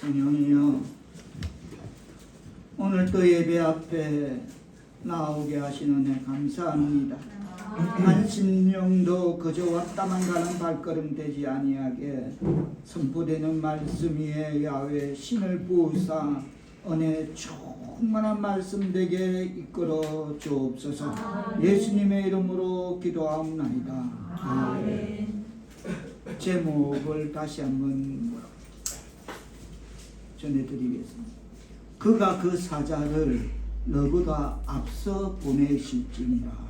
성령이여, 오늘 또 예배 앞에 나오게 하신 은혜 감사합니다. 한 심령도 그저 왔다만 가는 발걸음 되지 아니하게 선포되는 말씀 위에 야훼 신을 부으사 은혜 충만한 말씀 되게 이끌어 주옵소서. 예수님의 이름으로 기도하옵나이다. 아멘. 제목을 다시 한번 전해드리겠습니다. 그가 그 사자를 너보다 앞서 보내실지니라.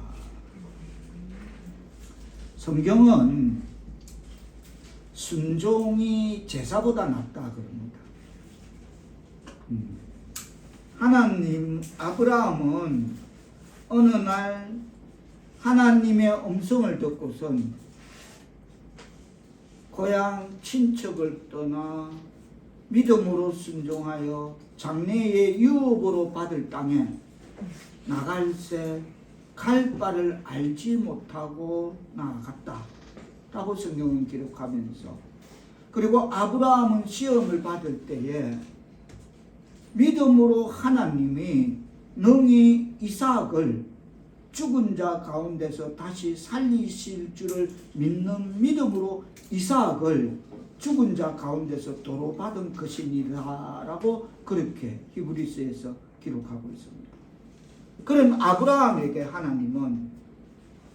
성경은 순종이 제사보다 낫다 그럽니다. 하나님, 아브라함은 어느 날 하나님의 음성을 듣고선 고향 친척을 떠나 믿음으로 순종하여 장래의 유업으로 받을 땅에 나갈새 갈 바를 알지 못하고 나아갔다 라고 성경은 기록하면서, 그리고 아브라함은 시험을 받을 때에 믿음으로 하나님이 능히 이삭을 죽은 자 가운데서 다시 살리실 줄을 믿는 믿음으로 이삭을 죽은 자 가운데서 도로 받은 것이니라 라고 그렇게 히브리서에서 기록하고 있습니다. 그런 아브라함에게 하나님은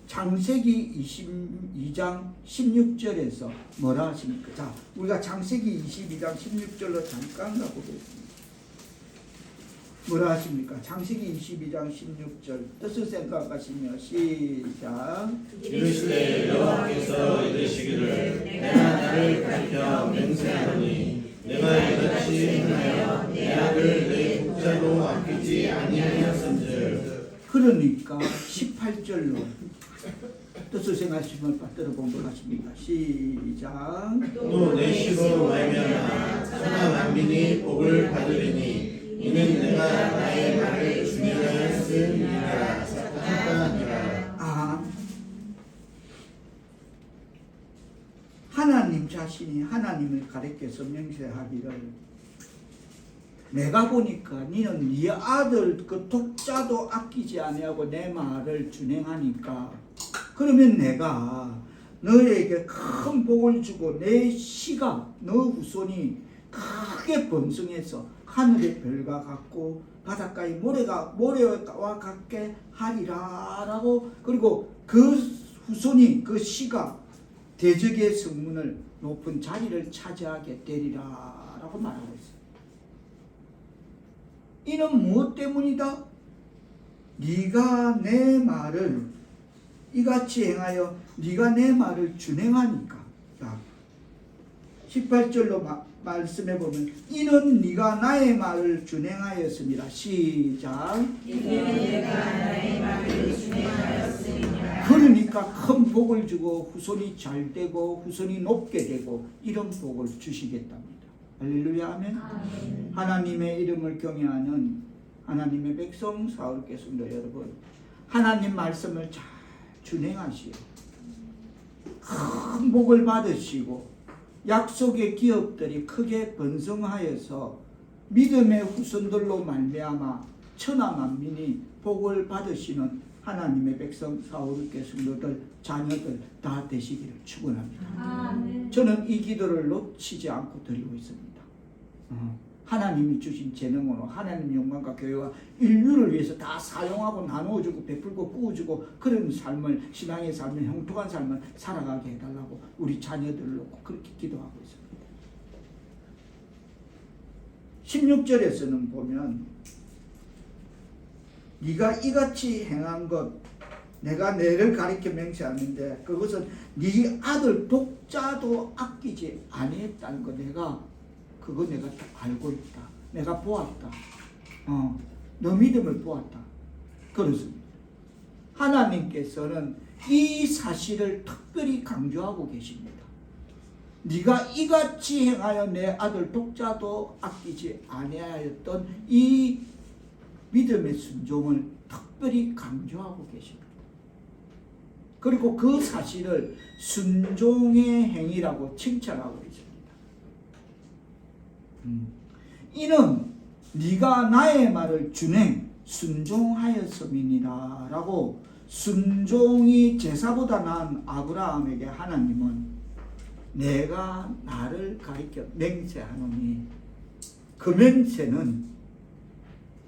창세기 22장 16절에서 뭐라 하십니까? 자, 우리가 창세기 22장 16절로 잠깐 가보겠습니다. 뭐라 하십니까? 창세기 22장 16절 뜻을 생각하시며 시작. 이르시되 여호와께서 이르시기를 내가 나를 가리켜 맹세하노니 내가 이같이 행하여 내 아들 내 독자로 아끼지 아니하였은즉. 그러니까 18절로 뜻을 생각하시면 받들어 본걸 하십니까? 시작. 또 내 씨로 말미암아 천하 만민이 복을 받으리니 이는 내가 나의 말을 준행하였음이니라. 하나님 자신이 하나님을 가리켜서 맹세하기를, 내가 보니까 너는 네 아들 그 독자도 아끼지 아니하고 내 말을 준행하니까 그러면 내가 너에게 큰 복을 주고 내 씨가 너 후손이 크게 번성해서 하늘의 별과 같고 바닷가의 모래와 같게 하리라 라고, 그리고 그 후손이 그 씨가 대적의 성문을 높은 자리를 차지하게 되리라 라고 말하고 있습니다. 이는 무엇 때문이다? 네가 내 말을 이같이 행하여 네가 내 말을 준행하니까. 18절로 말씀해 보면 이는 네가 나의 말을 준행하였음이라. 시작. 이는 내가 나의 말을 준행하였음이라. 그러니까 큰 복을 주고 후손이 잘 되고 후손이 높게 되고 이런 복을 주시겠답니다. 할렐루야, 아멘. 아멘. 하나님의 이름을 경외하는 하나님의 백성 사울교 성도 여러분, 하나님 말씀을 잘 준행하시오. 큰 복을 받으시고 약속의 기업들이 크게 번성하여서 믿음의 후손들로 말미암아 천하 만민이 복을 받으시는 하나님의 백성 사울교 성도들 자녀들 다 되시기를 축원합니다. 아멘. 저는 이 기도를 놓치지 않고 드리고 있습니다. 하나님이 주신 재능으로 하나님 영광과 교회와 인류를 위해서 다 사용하고 나누어주고 베풀고 꾸어주고 그런 삶을, 신앙의 삶을, 형통한 삶을 살아가게 해달라고 우리 자녀들을 놓고 그렇게 기도하고 있습니다. 16절에서는 보면 네가 이같이 행한 것, 내가 너를 가리켜 맹세하는데 그것은 네 아들 독자도 아끼지 아니했다는 거, 그거 내가 다 알고 있다. 내가 보았다. 너 믿음을 보았다. 그렇습니다. 하나님께서는 이 사실을 특별히 강조하고 계십니다. 네가 이같이 행하여 내 아들 독자도 아끼지 아니하였던 이 믿음의 순종을 특별히 강조하고 계십니다. 그리고 그 사실을 순종의 행위라고 칭찬하고 있습니다. 이는 네가 나의 말을 준행 순종하였음이니라 라고 순종이 제사보다 나은 아브라함에게 하나님은 내가 나를 가리켜 맹세하노니 그 맹세는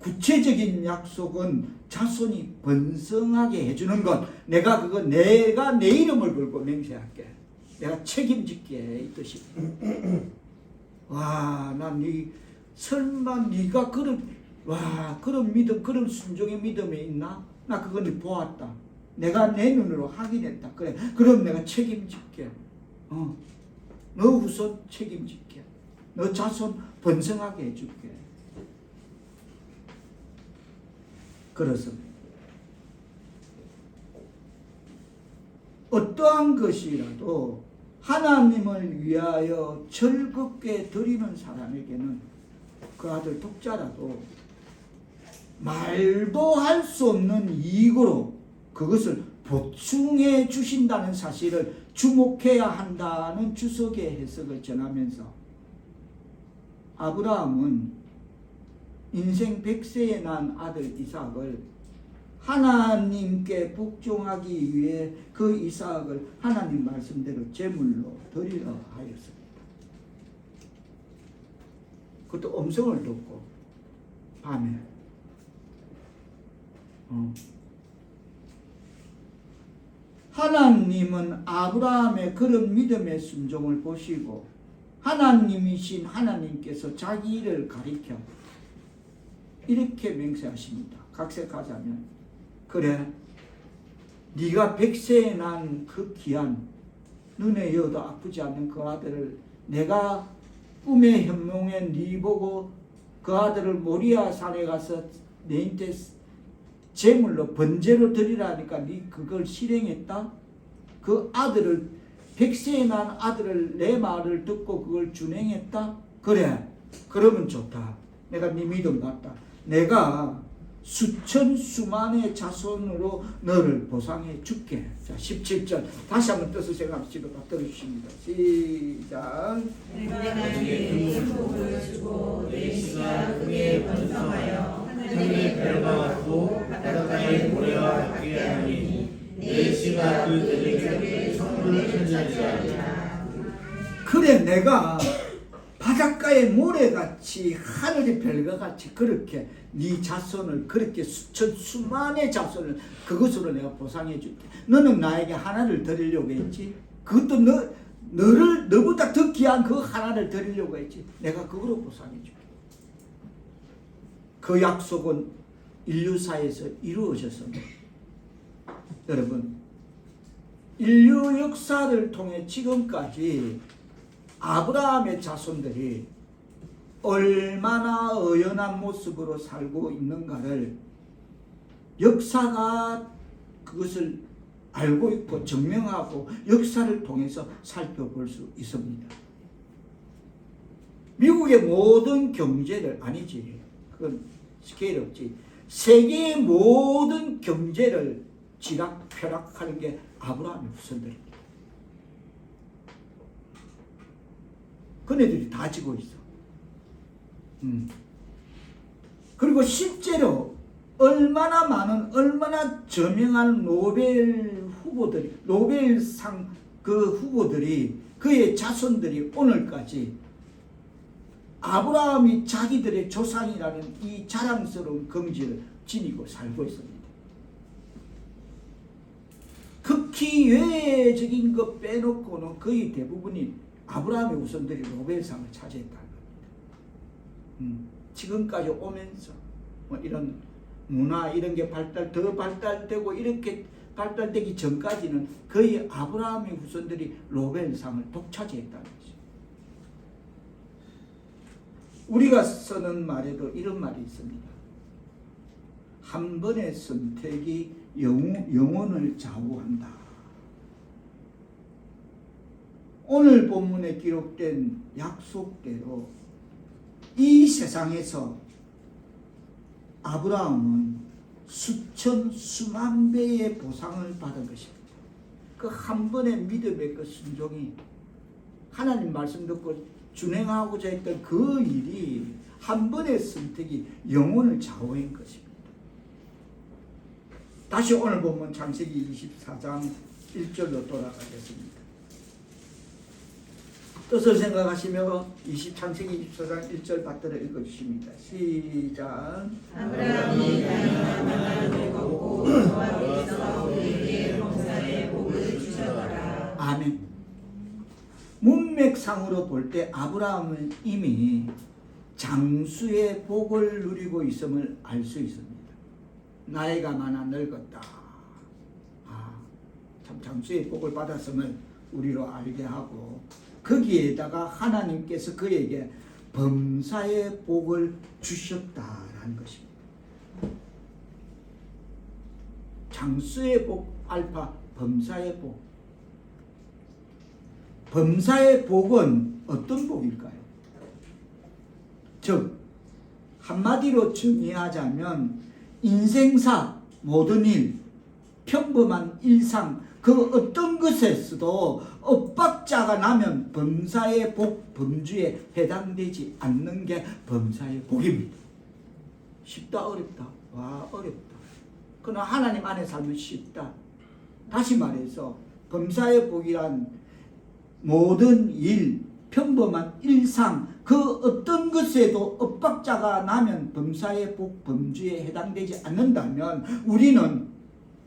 구체적인 약속은 자손이 번성하게 해주는 것. 내가 내 이름을 걸고 맹세할게. 내가 책임질게 이 뜻이. 와, 설마 네가 그런 믿음, 그런 순종의 믿음이 있나? 나 그걸 보았다. 내가 내 눈으로 확인했다. 그래, 그럼 내가 책임질게. 너 후손 책임질게. 너 자손 번성하게 해줄게. 그렇습니다. 어떠한 것이라도 하나님을 위하여 즐겁게 드리는 사람에게는 그 아들 독자라도 말도 할 수 없는 이익으로 그것을 보충해 주신다는 사실을 주목해야 한다는 주석의 해석을 전하면서 아브라함은 인생 100세에 난 아들 이삭을 하나님께 복종하기 위해 그 이삭을 하나님 말씀대로 제물로 드리려 하였습니다. 그것도 음성을 듣고 밤에 하나님은 아브라함의 그런 믿음의 순종을 보시고 하나님이신 하나님께서 자기 일을 가리켜 이렇게 맹세하십니다. 각색하자면 그래 네가 100세에 난 그 귀한 눈에 여도 아프지 않는 그 아들을 내가 꿈의 현몽에 네 보고 그 아들을 모리아 산에 가서 내한테 제물로 번제로 드리라니까 네 그걸 실행했다? 그 아들을 100세에 난 아들을 내 말을 듣고 그걸 준행했다? 그래 그러면 좋다. 내가 네 믿음 봤다. 내가 수천 수만의 자손으로 너를 보상해 줄게. 자 17절 다시 한번 뜻을 생각하시고 들어주십니다. 시작. 내가 너에게 행복을 주고 내 씨가 크게 번성하여 하늘의 별과 같고 바닷가의 모래와 같게 하니 내 씨가 그들에게 선물을 천지하리라. 그래 내가 바닷가의 모래같이 하늘의 별과 같이 그렇게 네 자손을 그렇게 수천 수만의 자손을 그것으로 내가 보상해 줄게. 너는 나에게 하나를 드리려고 했지. 그것도 너보다 더 귀한 그 하나를 드리려고 했지. 내가 그거로 보상해 줄게. 그 약속은 인류사에서 이루어졌습니다. 여러분 인류 역사를 통해 지금까지 아브라함의 자손들이 얼마나 의연한 모습으로 살고 있는가를 역사가 그것을 알고 있고 증명하고 역사를 통해서 살펴볼 수 있습니다. 미국의 모든 경제를 아니지 그건 스케일 없지 세계의 모든 경제를 지락펴락하는 게 아브라함의 후손들입니다. 그네들이 다 지고 있어. 그리고 실제로 얼마나 많은 얼마나 저명한 노벨 후보들이 노벨상 그 후보들이 그의 자손들이 오늘까지 아브라함이 자기들의 조상이라는 이 자랑스러운 긍지를 지니고 살고 있습니다. 극히 외적인 것 빼놓고는 거의 대부분이 아브라함의 후손들이 노벨상을 차지했다는 겁니다. 지금까지 오면서 뭐 이런 문화 이런 게 더 발달되고 이렇게 발달되기 전까지는 거의 아브라함의 후손들이 노벨상을 독차지했다는 거죠. 우리가 쓰는 말에도 이런 말이 있습니다. 한 번의 선택이 영혼을 좌우한다. 오늘 본문에 기록된 약속대로 이 세상에서 아브라함은 수천 수만 배의 보상을 받은 것입니다. 그 한 번의 믿음의 그 순종이 하나님 말씀 듣고 준행하고자 했던 그 일이 한 번의 선택이 영혼을 좌우한 것입니다. 다시 오늘 보면 창세기 24장 1절로 돌아가겠습니다. 뜻을 생각하시며 창세기 24장 1절 받들어 읽어주십니다. 시작. 아브라함이 다윗과 만나를 걷고 저와 에서 그에게 범사의 복을 주셨더라. 아멘. 문맥상으로 볼 때 아브라함은 이미 장수의 복을 누리고 있음을 알 수 있습니다. 나이가 많아 늙었다. 참 장수의 복을 받았음을 우리로 알게 하고, 거기에다가 하나님께서 그에게 범사의 복을 주셨다라는 것입니다. 장수의 복 알파, 범사의 복. 범사의 복은 어떤 복일까요? 즉 한마디로 정의하자면 인생사 모든 일, 평범한 일상 그 어떤 것에서도 엇박자가 나면 범사의 복, 범주에 해당되지 않는 게 범사의 복입니다. 쉽다 어렵다? 와 어렵다. 그러나 하나님 안에 살면 쉽다. 다시 말해서 범사의 복이란 모든 일, 평범한 일상 그 어떤 것에도 엇박자가 나면 범사의 복, 범주에 해당되지 않는다면 우리는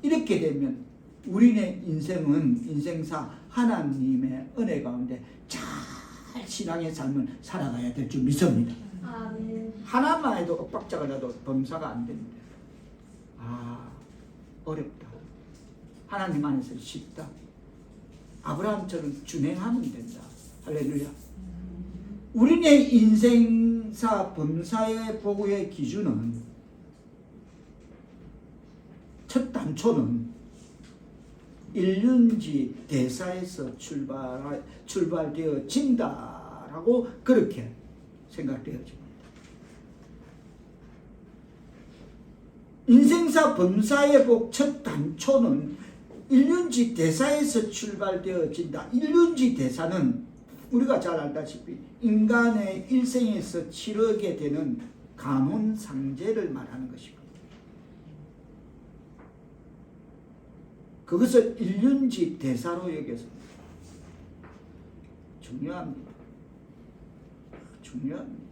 이렇게 되면 우리의 인생사 하나님의 은혜 가운데 잘 신앙의 삶을 살아가야 될 줄 믿습니다. 아멘. 하나만 해도 엇박자가 나도 범사가 안 됩니다. 어렵다. 하나님 안에서 쉽다. 아브라함처럼 준행하면 된다. 할렐루야. 우리의 인생사 범사의 복의 기준은 첫 단초는 일륜지 대사에서 출발되어진다라고 그렇게 생각되어집니다. 인생사 범사의 복 첫 단초는 일륜지 대사에서 출발되어진다. 일륜지 대사는 우리가 잘 알다시피 인간의 일생에서 치르게 되는 감언상제를 말하는 것입니다. 그것을 일륜지 대사로 여겼습니다. 중요합니다. 중요합니다.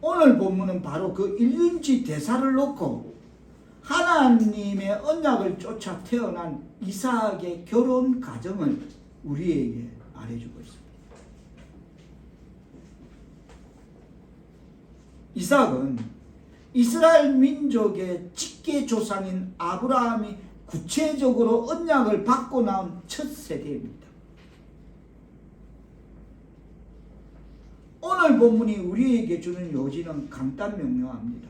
오늘 본문은 바로 그 일륜지 대사를 놓고 하나님의 언약을 쫓아 태어난 이삭의 결혼 과정을 우리에게 말해주고 있습니다. 이삭은 이스라엘 민족의 직계 조상인 아브라함이 구체적으로 언약을 받고 나온 첫 세대입니다. 오늘 본문이 우리에게 주는 요지는 간단명료합니다.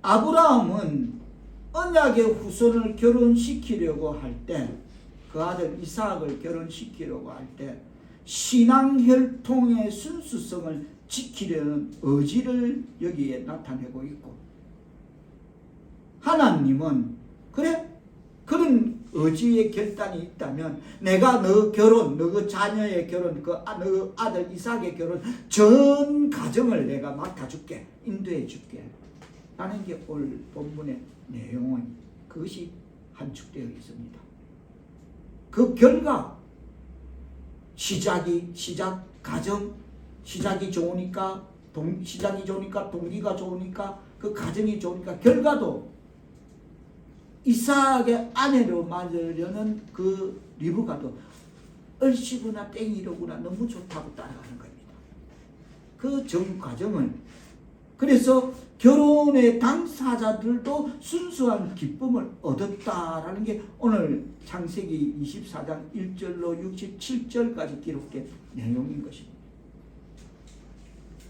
아브라함은 언약의 후손을 결혼시키려고 할 때, 그 아들 이삭을 결혼시키려고 할 때 신앙 혈통의 순수성을 지키려는 의지를 여기에 나타내고 있고, 하나님은 그래? 그런 의지의 결단이 있다면 내가 너 결혼, 너 자녀의 결혼, 너 아들 이삭의 결혼 전 가정을 내가 맡아줄게, 인도해줄게 라는 게 오늘 본문의 내용은 그것이 함축되어 있습니다. 그 결과 시작 가정, 시작이 좋으니까 동기가 좋으니까 그 가정이 좋으니까 결과도 이삭의 아내로 맞으려는 그 리브가도 얼씨구나 땡이로구나 너무 좋다고 따라가는 겁니다. 그 전 과정을, 그래서 결혼의 당사자들도 순수한 기쁨을 얻었다라는 게 오늘 창세기 24장 1절로 67절까지 기록된 내용인 것입니다.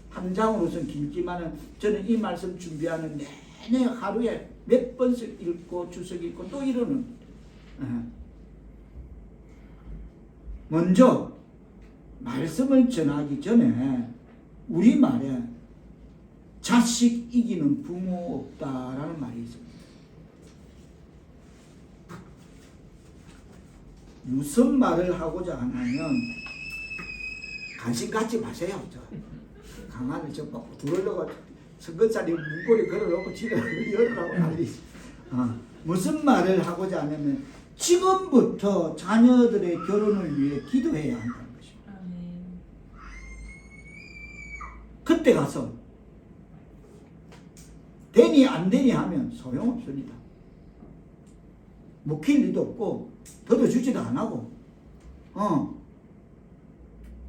한 장으로서는 길지만은 저는 이 말씀 준비하는 내내 하루에 몇 번씩 읽고 주석 읽고 또 이러는 먼저 말씀을 전하기 전에 우리말에 자식 이기는 부모 없다라는 말이 있습니다. 무슨 말을 하고자 하냐면 간신 갖지 마세요. 저 강아지 저막 들어려고 선거살이 문고리 걸어놓고 집에 열으라고 난리. 무슨 말을 하고자 하냐면 지금부터 자녀들의 결혼을 위해 기도해야 한다는 것입니다. 아멘. 그때 가서 되니 안 되니 하면 소용없습니다. 먹힐 일도 없고 걷어주지도 안 하고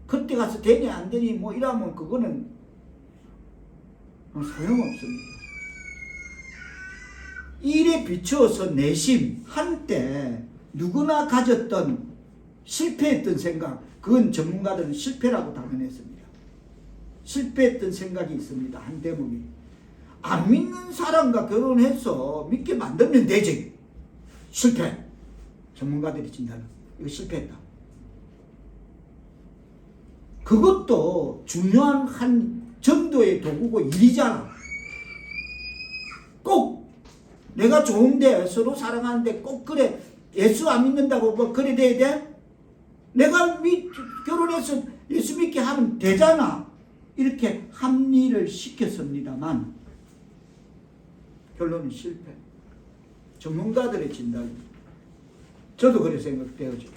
그때 가서 되니 안 되니 뭐 이러면 그거는 소용없습니다. 일에 비추어서 내심 한때 누구나 가졌던 실패했던 생각, 그건 전문가들은 실패라고 단언했습니다. 실패했던 생각이 있습니다. 한 대목이 안 믿는 사람과 결혼해서 믿게 만들면 되지. 실패. 전문가들이 진단은 이거 실패했다. 그것도 중요한 한 전도의 도구고 일이잖아. 꼭 내가 좋은데 서로 사랑하는데 꼭 그래 예수 안 믿는다고 뭐 그래 돼야 돼? 내가 결혼해서 예수 믿게 하면 되잖아. 이렇게 합리를 시켰습니다만 결론은 실패. 전문가들의 진단입니다. 저도 그렇게 생각되어져.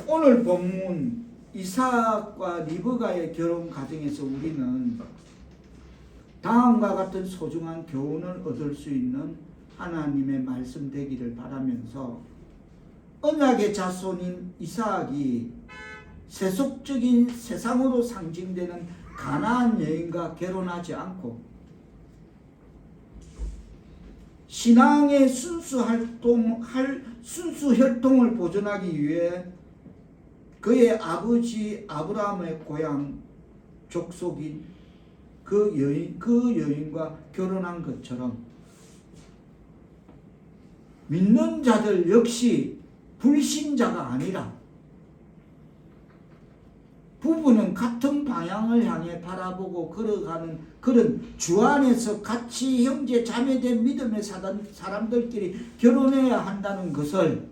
오늘 본문 이삭과 리브가의 결혼 과정에서 우리는 다음과 같은 소중한 교훈을 얻을 수 있는 하나님의 말씀 되기를 바라면서 언약의 자손인 이삭이 세속적인 세상으로 상징되는 가나안 여인과 결혼하지 않고 신앙의 순수 혈통을 보존하기 위해 그의 아버지 아브라함의 고향 족속인 그 여인과 결혼한 것처럼 믿는 자들 역시 불신자가 아니라 부부는 같은 방향을 향해 바라보고 걸어가는 그런 주 안에서 같이 형제 자매된 믿음의 사람들끼리 결혼해야 한다는 것을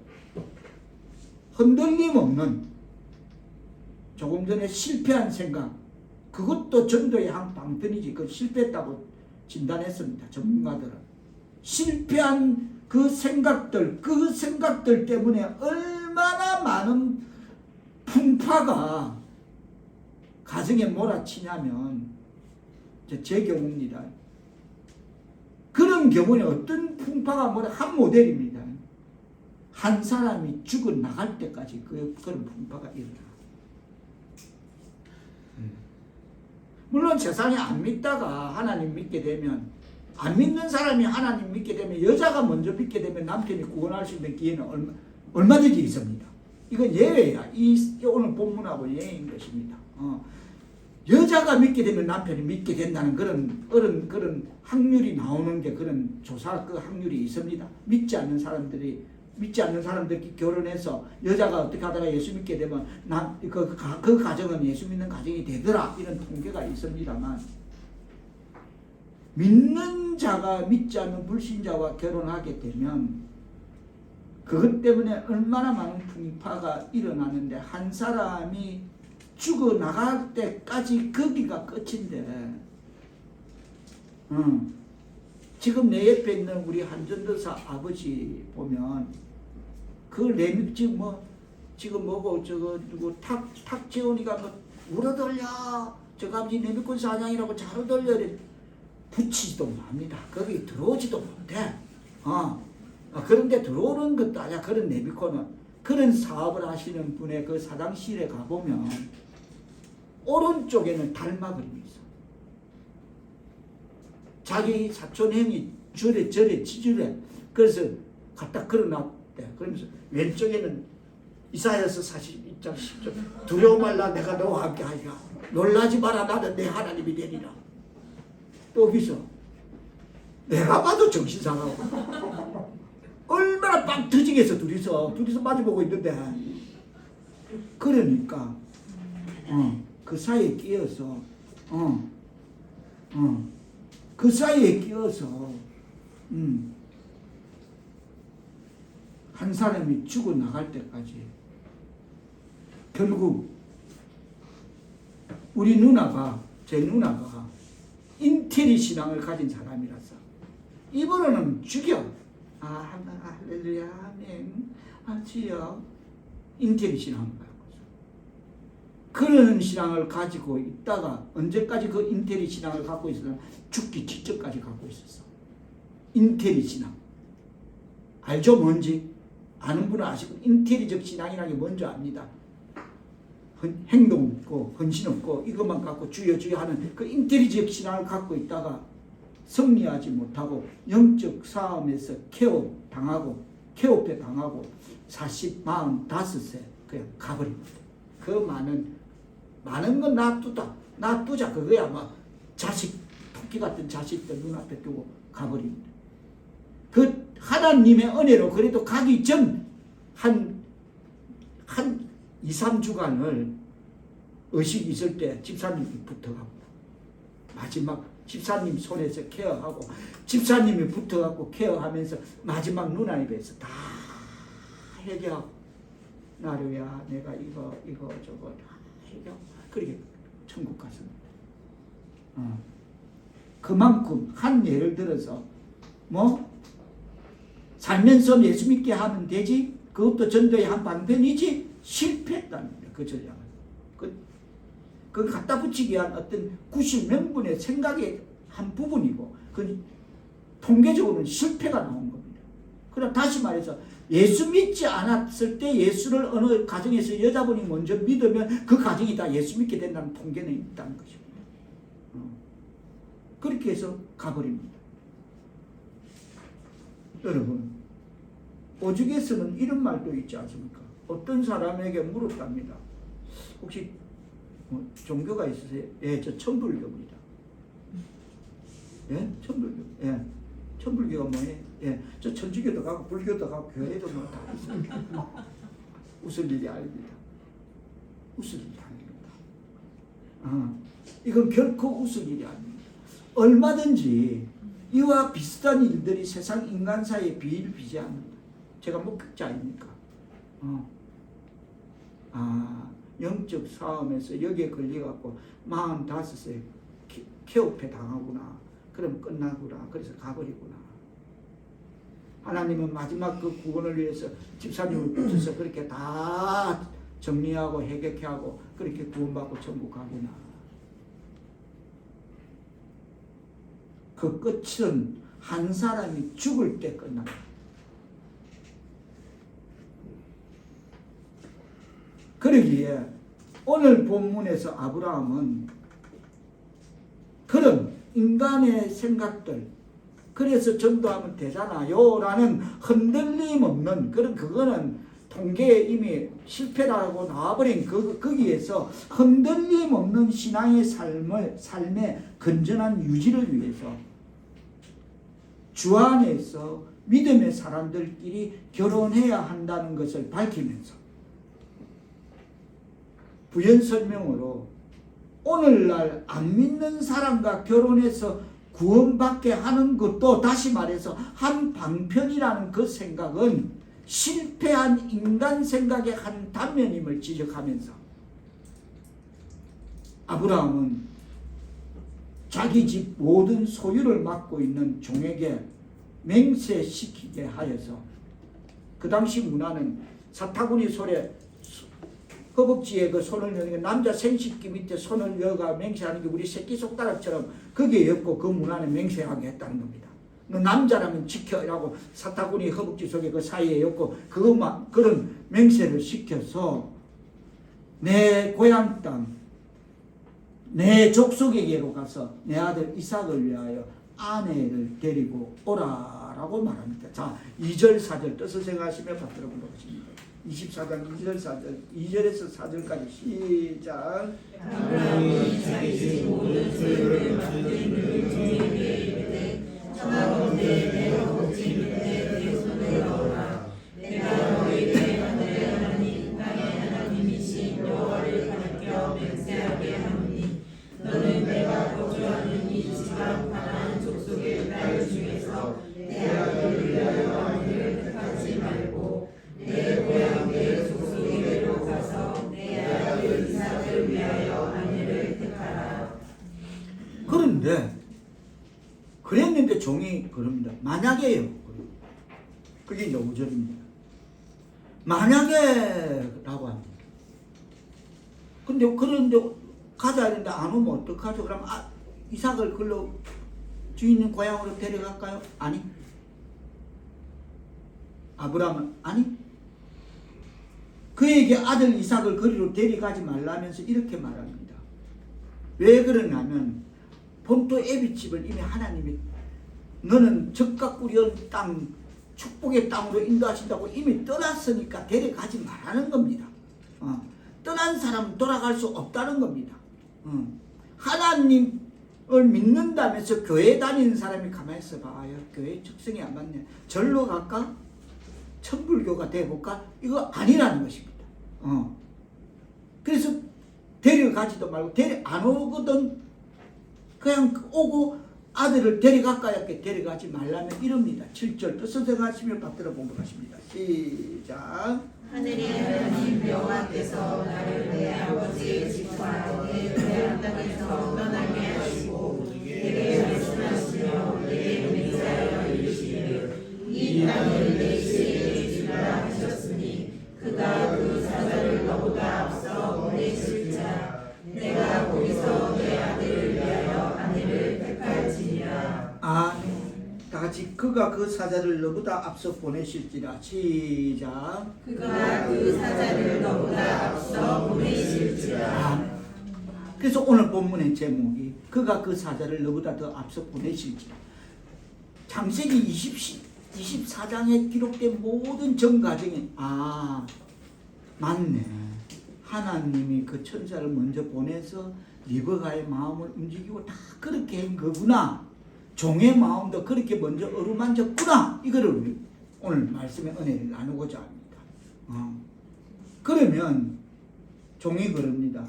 흔들림 없는 조금 전에 실패한 생각, 그것도 전도의 한 방편이지. 그 실패했다고 진단했습니다. 전문가들은. 실패한 그 생각들 때문에 얼마나 많은 풍파가 가정에 몰아치냐면 제 경우입니다. 그런 경우에 어떤 풍파가 한 모델입니다. 한 사람이 죽어나갈 때까지 그런 풍파가 일어나. 물론 세상에 안 믿다가 하나님 믿게 되면, 안 믿는 사람이 하나님 믿게 되면, 여자가 먼저 믿게 되면 남편이 구원할 수 있는 기회는 얼마든지 있습니다. 이건 예외야. 이 오늘 본문하고 예외인 것입니다. 여자가 믿게 되면 남편이 믿게 된다는 그런 확률이 나오는 게, 그런 조사 그 확률이 있습니다. 믿지 않는 사람들끼리 결혼해서 여자가 어떻게 하다가 예수 믿게 되면 그 가정은 예수 믿는 가정이 되더라, 이런 통계가 있습니다만, 믿는 자가 믿지 않는 불신자와 결혼하게 되면 그것 때문에 얼마나 많은 풍파가 일어나는데, 한 사람이 죽어나갈 때까지 거기가 끝인데, 지금 내 옆에 있는 우리 한전도사 아버지 보면 지금 뭐고 저거 누구 탁재훈이가 뭐 울어돌려, 저가 아버지 내미꾼 사장이라고 잘 울어돌려, 붙이지도 맙니다. 거기 들어오지도 못해. 그런데 들어오는 것도 아니야. 그런 내비코는 그런 사업을 하시는 분의 그 사장실에 가보면 오른쪽에는 달마 그림이 있어. 자기 사촌 형이 절에 지주래. 그래서 갖다 걸어놨대. 그러면서 왼쪽에는 이사야서 42장 10절 두려워 말라, 내가 너와 함께 하리라. 놀라지 마라, 나는 내 하나님이 되리라. 또 여기서 내가 봐도 정신 상하고 얼마나 빵 터지겠어. 둘이서 마주보고 있는데, 그러니까 그 사이에 끼어서 그 사이에 끼어서 한 사람이 죽어나갈 때까지 결국 우리 누나가, 제 누나가 인테리 신앙을 가진 사람이라서 입으로는 죽여. 할렐루야, 아멘, 주여. 인테리 신앙을 가지고 있어. 그런 신앙을 가지고 있다가 언제까지 그 인테리 신앙을 갖고 있었나? 죽기 직전까지 갖고 있었어. 인테리 신앙. 알죠? 뭔지? 아는 분은 아시고, 인테리적 신앙이라는 게 뭔지 압니다. 행동 없고 헌신 없고 이것만 갖고 주여 주여 하는 그 인테리적 신앙을 갖고 있다가 승리하지 못하고 영적 싸움에서 케오페 당하고 45세 그냥 가버립니다. 그 많은 건 놔두자 그거야. 막 자식, 토끼 같은 자식들 눈앞에 두고 가버립니다. 그 하나님의 은혜로 그래도 가기 전 한 2, 3주간을 의식이 있을 때 집사님이 붙어가고 마지막 집사님 손에서 케어하고 집사님이 붙어갖고 케어하면서 마지막 누나 입에서 다 해결하고 나루야 내가 이거 저거 다 해결하고 그렇게 천국 갔습니다. 그만큼 한 예를 들어서 뭐 살면서 예수 믿게 하면 되지 그것도 전도의 한 방편이지 실패했다는 거예요. 그 전략은. 그걸 갖다 붙이기 위한 어떤 90명분의 생각의 한 부분이고 그 통계적으로는 실패가 나온 겁니다. 그럼 다시 말해서 예수 믿지 않았을 때 예수를 어느 가정에서 여자분이 먼저 믿으면 그 가정이 다 예수 믿게 된다는 통계는 있다는 것입니다. 그렇게 해서 가버립니다. 여러분 오죽에서는 이런 말도 있지 않습니까? 어떤 사람에게 물었답니다. 혹시 종교가 있으세요? 예, 저 천불교입니다. 예, 천불교. 예, 천불교가 뭐예요? 예, 저 천주교도 가고 불교도 가고 교회도 뭐 다 있습니다. 웃을 일이 아닙니다. 웃을 일이 아닙니다. 이건 결코 웃을 일이 아닙니다. 얼마든지 이와 비슷한 일들이 세상 인간사에 비일비재합니다. 제가 목격자 아닙니까? 영적 싸움에서 여기에 걸려갖고 45세 케오페 당하구나. 그럼 끝나구나. 그래서 가버리구나. 하나님은 마지막 그 구원을 위해서 집사님을 붙여서 그렇게 다 정리하고 해결하고 그렇게 구원받고 천국 가구나. 그 끝은 한 사람이 죽을 때 끝납니다. 그러기에 오늘 본문에서 아브라함은 그런 인간의 생각들 그래서 전도하면 되잖아요 라는 흔들림 없는 그거는 통계에 이미 실패라고 나와버린 거기에서 흔들림 없는 신앙의 삶의 건전한 유지를 위해서 주 안에서 믿음의 사람들끼리 결혼해야 한다는 것을 밝히면서 부연 설명으로 오늘날 안 믿는 사람과 결혼해서 구원받게 하는 것도 다시 말해서 한 방편이라는 그 생각은 실패한 인간 생각의 한 단면임을 지적하면서 아브라함은 자기 집 모든 소유를 맡고 있는 종에게 맹세시키게 하여서 그 당시 문화는 사타구니 손에 허벅지에 그 손을 여는 게 남자 생식기 밑에 손을 여가 맹세하는 게 우리 새끼 손가락처럼 거기에 엮고 그 문화는 맹세하게 했다는 겁니다. 너 남자라면 지켜라고 사타구니 허벅지 속에 그 사이에 엮고 그것만 그런 맹세를 시켜서 내 고향 땅, 내 족속에게로 가서 내 아들 이삭을 위하여 아내를 데리고 오라라고 말합니다. 자, 2절 4절 뜻을 생각하시며 받들어 보겠습니다. 24장 2절 4절 2절에서 4절까지 시작. 아브라함이 자기 집 모든 소유를 맡은 그 종에게 이르되 청하건대 내 허벅지 밑에 네 손을 넣어라. 내가 너에게 하늘의 하나님 땅의 하나님이신 여호와를 가리켜 맹세하게 하노니 너는 내가 거주하는 이 지방 가나안 족속의 딸 중에서 내 아들을 위하여 아내를 택하지 말고 내 고향 내 족속에게로 가서 내 그랬는데 종이 그럽니다. 만약에요. 그게 이제 5절입니다. 만약에라고 합니다. 그런데 가자 했는데 안 오면 어떡하죠? 그럼 이삭을 글로 주인님 고향으로 데려갈까요? 아니. 아브라함은 아니. 그에게 아들 이삭을 거리로 데려가지 말라면서 이렇게 말합니다. 왜 그러냐면 본토 에비집을 이미 하나님이 너는 적과 꿀이온 땅 축복의 땅으로 인도하신다고 이미 떠났으니까 데려가지 말라는 겁니다. 떠난 사람은 돌아갈 수 없다는 겁니다. 하나님을 믿는다면서 교회 다니는 사람이 가만히 있어봐요. 교회 적성이 안 맞네. 절로 갈까? 천불교가 돼볼까? 이거 아니라는 것입니다. 그래서 데려가지도 말고 안 오거든. 그냥 오고 아들을 데려갈까 했게 데려가지 말라면 이럽니다. 7절 또 선생하시며 받들어 보도록 하십니다. 시작. 하늘의 하나님 여호와께서 나를 내 아버지의 집과 내 고향 땅에서 떠나게 하시고 내게 말씀하시며 내게 맹세하여 이르시기를 이 땅을 내 시에 주라 하셨으니 그가 그 사자를 너보다 앞서 보내실지라 내가 거기서 내 아들을 위하여 아내를 택할지니라. 다 같이 그가 그 사자를 너보다 앞서 보내실지라. 시작. 그가 그 사자를 너보다 앞서 보내실지라. 그래서 오늘 본문의 제목이 그가 그 사자를 너보다 더 앞서 보내실지라. 창세기 24장에 기록된 모든 전 과정이 맞네. 하나님이 그 천사를 먼저 보내서 리브가의 마음을 움직이고 다 그렇게 한 거구나. 종의 마음도 그렇게 먼저 어루만졌구나. 이거를 오늘 말씀의 은혜를 나누고자 합니다. 그러면 종이 그럽니다.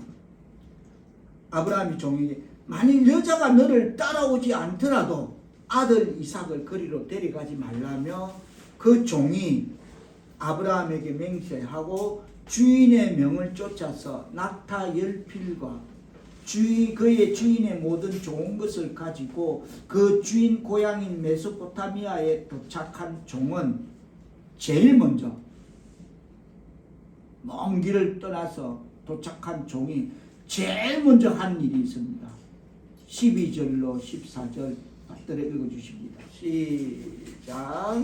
아브라함이 종에게 만일 여자가 너를 따라오지 않더라도 아들 이삭을 거리로 데려가지 말라며 그 종이 아브라함에게 맹세하고 주인의 명을 쫓아서 낙타 10필과 그의 주인의 모든 좋은 것을 가지고 그 주인 고향인 메소포타미아에 도착한 종은 제일 먼저 먼 길을 떠나서 도착한 종이 제일 먼저 한 일이 있습니다. 12절로 14절 받들어 읽어주십니다. 시작.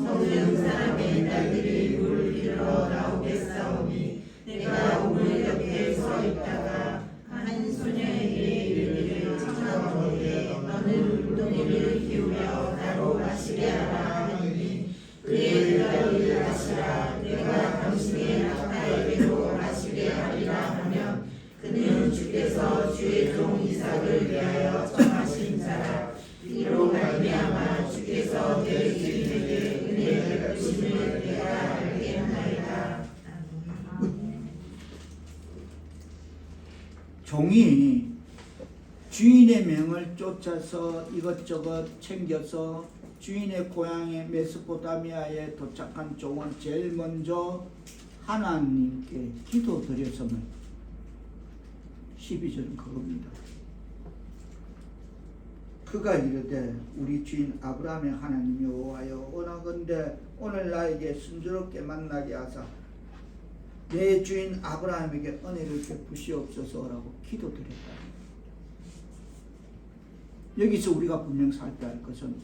성전 사람의 딸들이 물을 빌어 나오겠사오니 내가 우물 곁에 서 있다가 한 소녀에게 이르기를 청하건대 너는 물동이를 기울여 나로 마시게 하라 하니 그의 대답이 하시라 내가 당신의 낙타에게로 마시게 하리라 하면 그는 주께서 주의 종 이삭을 위하여 정하신 자라 이로 말미암아 주께서 내 주인에게 은혜 베푸심을 내가 알게 하나이다. 종이 주인의 명을 쫓아서 이것저것 챙겨서 주인의 고향의 메소포타미아에 도착한 종은 제일 먼저 하나님께 기도드렸음을 12절은 그겁니다. 그가 이르되 우리 주인 아브라함의 하나님 여호와여 원하건대 오늘 나에게 순조롭게 만나게 하사 내 주인 아브라함에게 은혜를 베푸시옵소서라고 기도드렸다. 여기서 우리가 분명 살펴야 할 것은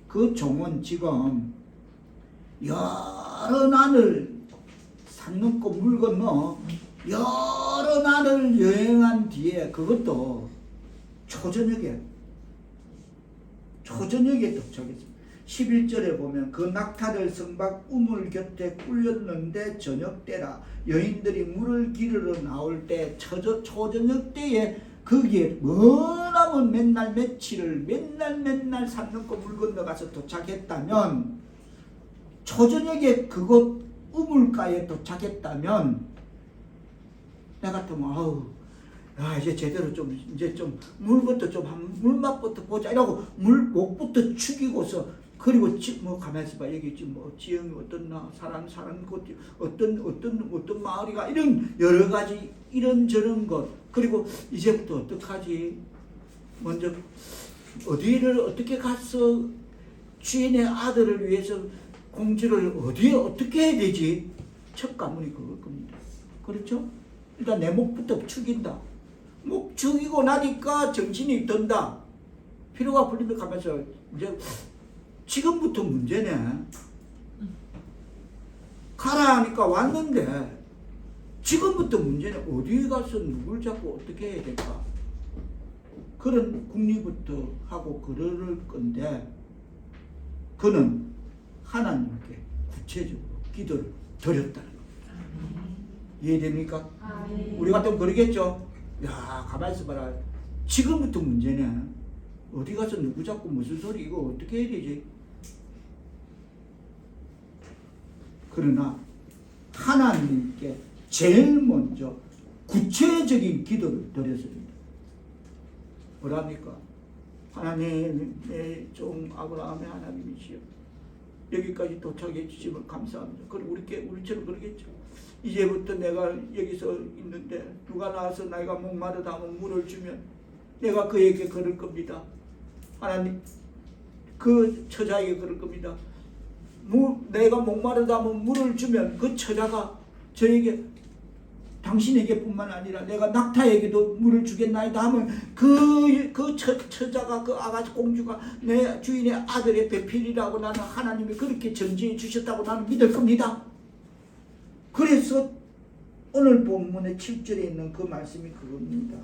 그 종은 지금 여러 날을 산 넘고 물 건너 여러 날을 여행한 뒤에 그것도 초저녁에 도착했습니다. 11절에 보면 그 낙타를 성박 우물 곁에 꿀렸는데 저녁 때라 여인들이 물을 기르러 나올 때 초저녁 때에 거기에 머나먼 맨날 산 넘고 물 건너가서 도착했다면 초저녁에 그곳 우물가에 도착했다면 나 같으면 아 이제 제대로 좀 이제 좀 물부터 좀 한 물맛부터 보자 이러고 목부터 축이고서 그리고 뭐 가만있어 봐 여기 지금 뭐 지형이 어떻나 사는 곳 어떤 마을이가 이런 여러 가지 이런저런 것 그리고 이제부터 어떡하지 먼저 어디를 어떻게 가서 주인의 아들을 위해서 공주를 어디에 어떻게 해야 되지 첫 관문이 그걸 겁니다. 그렇죠? 일단 내 목부터 축인다. 목 죽이고 나니까 정신이 든다. 피로가 풀리면 가면서 이제 지금부터 문제네. 가라 하니까 왔는데 지금부터 문제는 어디 가서 누굴 잡고 어떻게 해야 될까? 그런 궁리부터 하고 그럴 건데 그는 하나님께 구체적으로 기도를 드렸다는 겁니다. 이해됩니까? 우리 같으면 그러겠죠? 야 가만히 있어봐라. 지금부터 문제네. 어디 가서 누구 잡고 무슨 소리 이거 어떻게 해야 되지? 그러나 하나님께 제일 먼저 구체적인 기도를 드렸습니다. 뭐랍니까? 하나님의 종 아브라함의 하나님이시여 여기까지 도착해 주시면 감사합니다. 그럼 우리처럼 그러겠죠. 이제부터 내가 여기서 있는데 누가 나와서 내가 목마르다 하면 물을 주면 내가 그에게 걸을 겁니다. 하나님 그 처자에게 걸을 겁니다. 내가 목마르다 하면 물을 주면 그 처자가 저에게 당신에게 뿐만 아니라 내가 낙타에게도 물을 주겠나이다 하면 그 처자가 그 아가씨 공주가 내 주인의 아들의 배필이라고 나는 하나님이 그렇게 전지해 주셨다고 나는 믿을 겁니다. 그래서 오늘 본문의 7절에 있는 그 말씀이 그겁니다.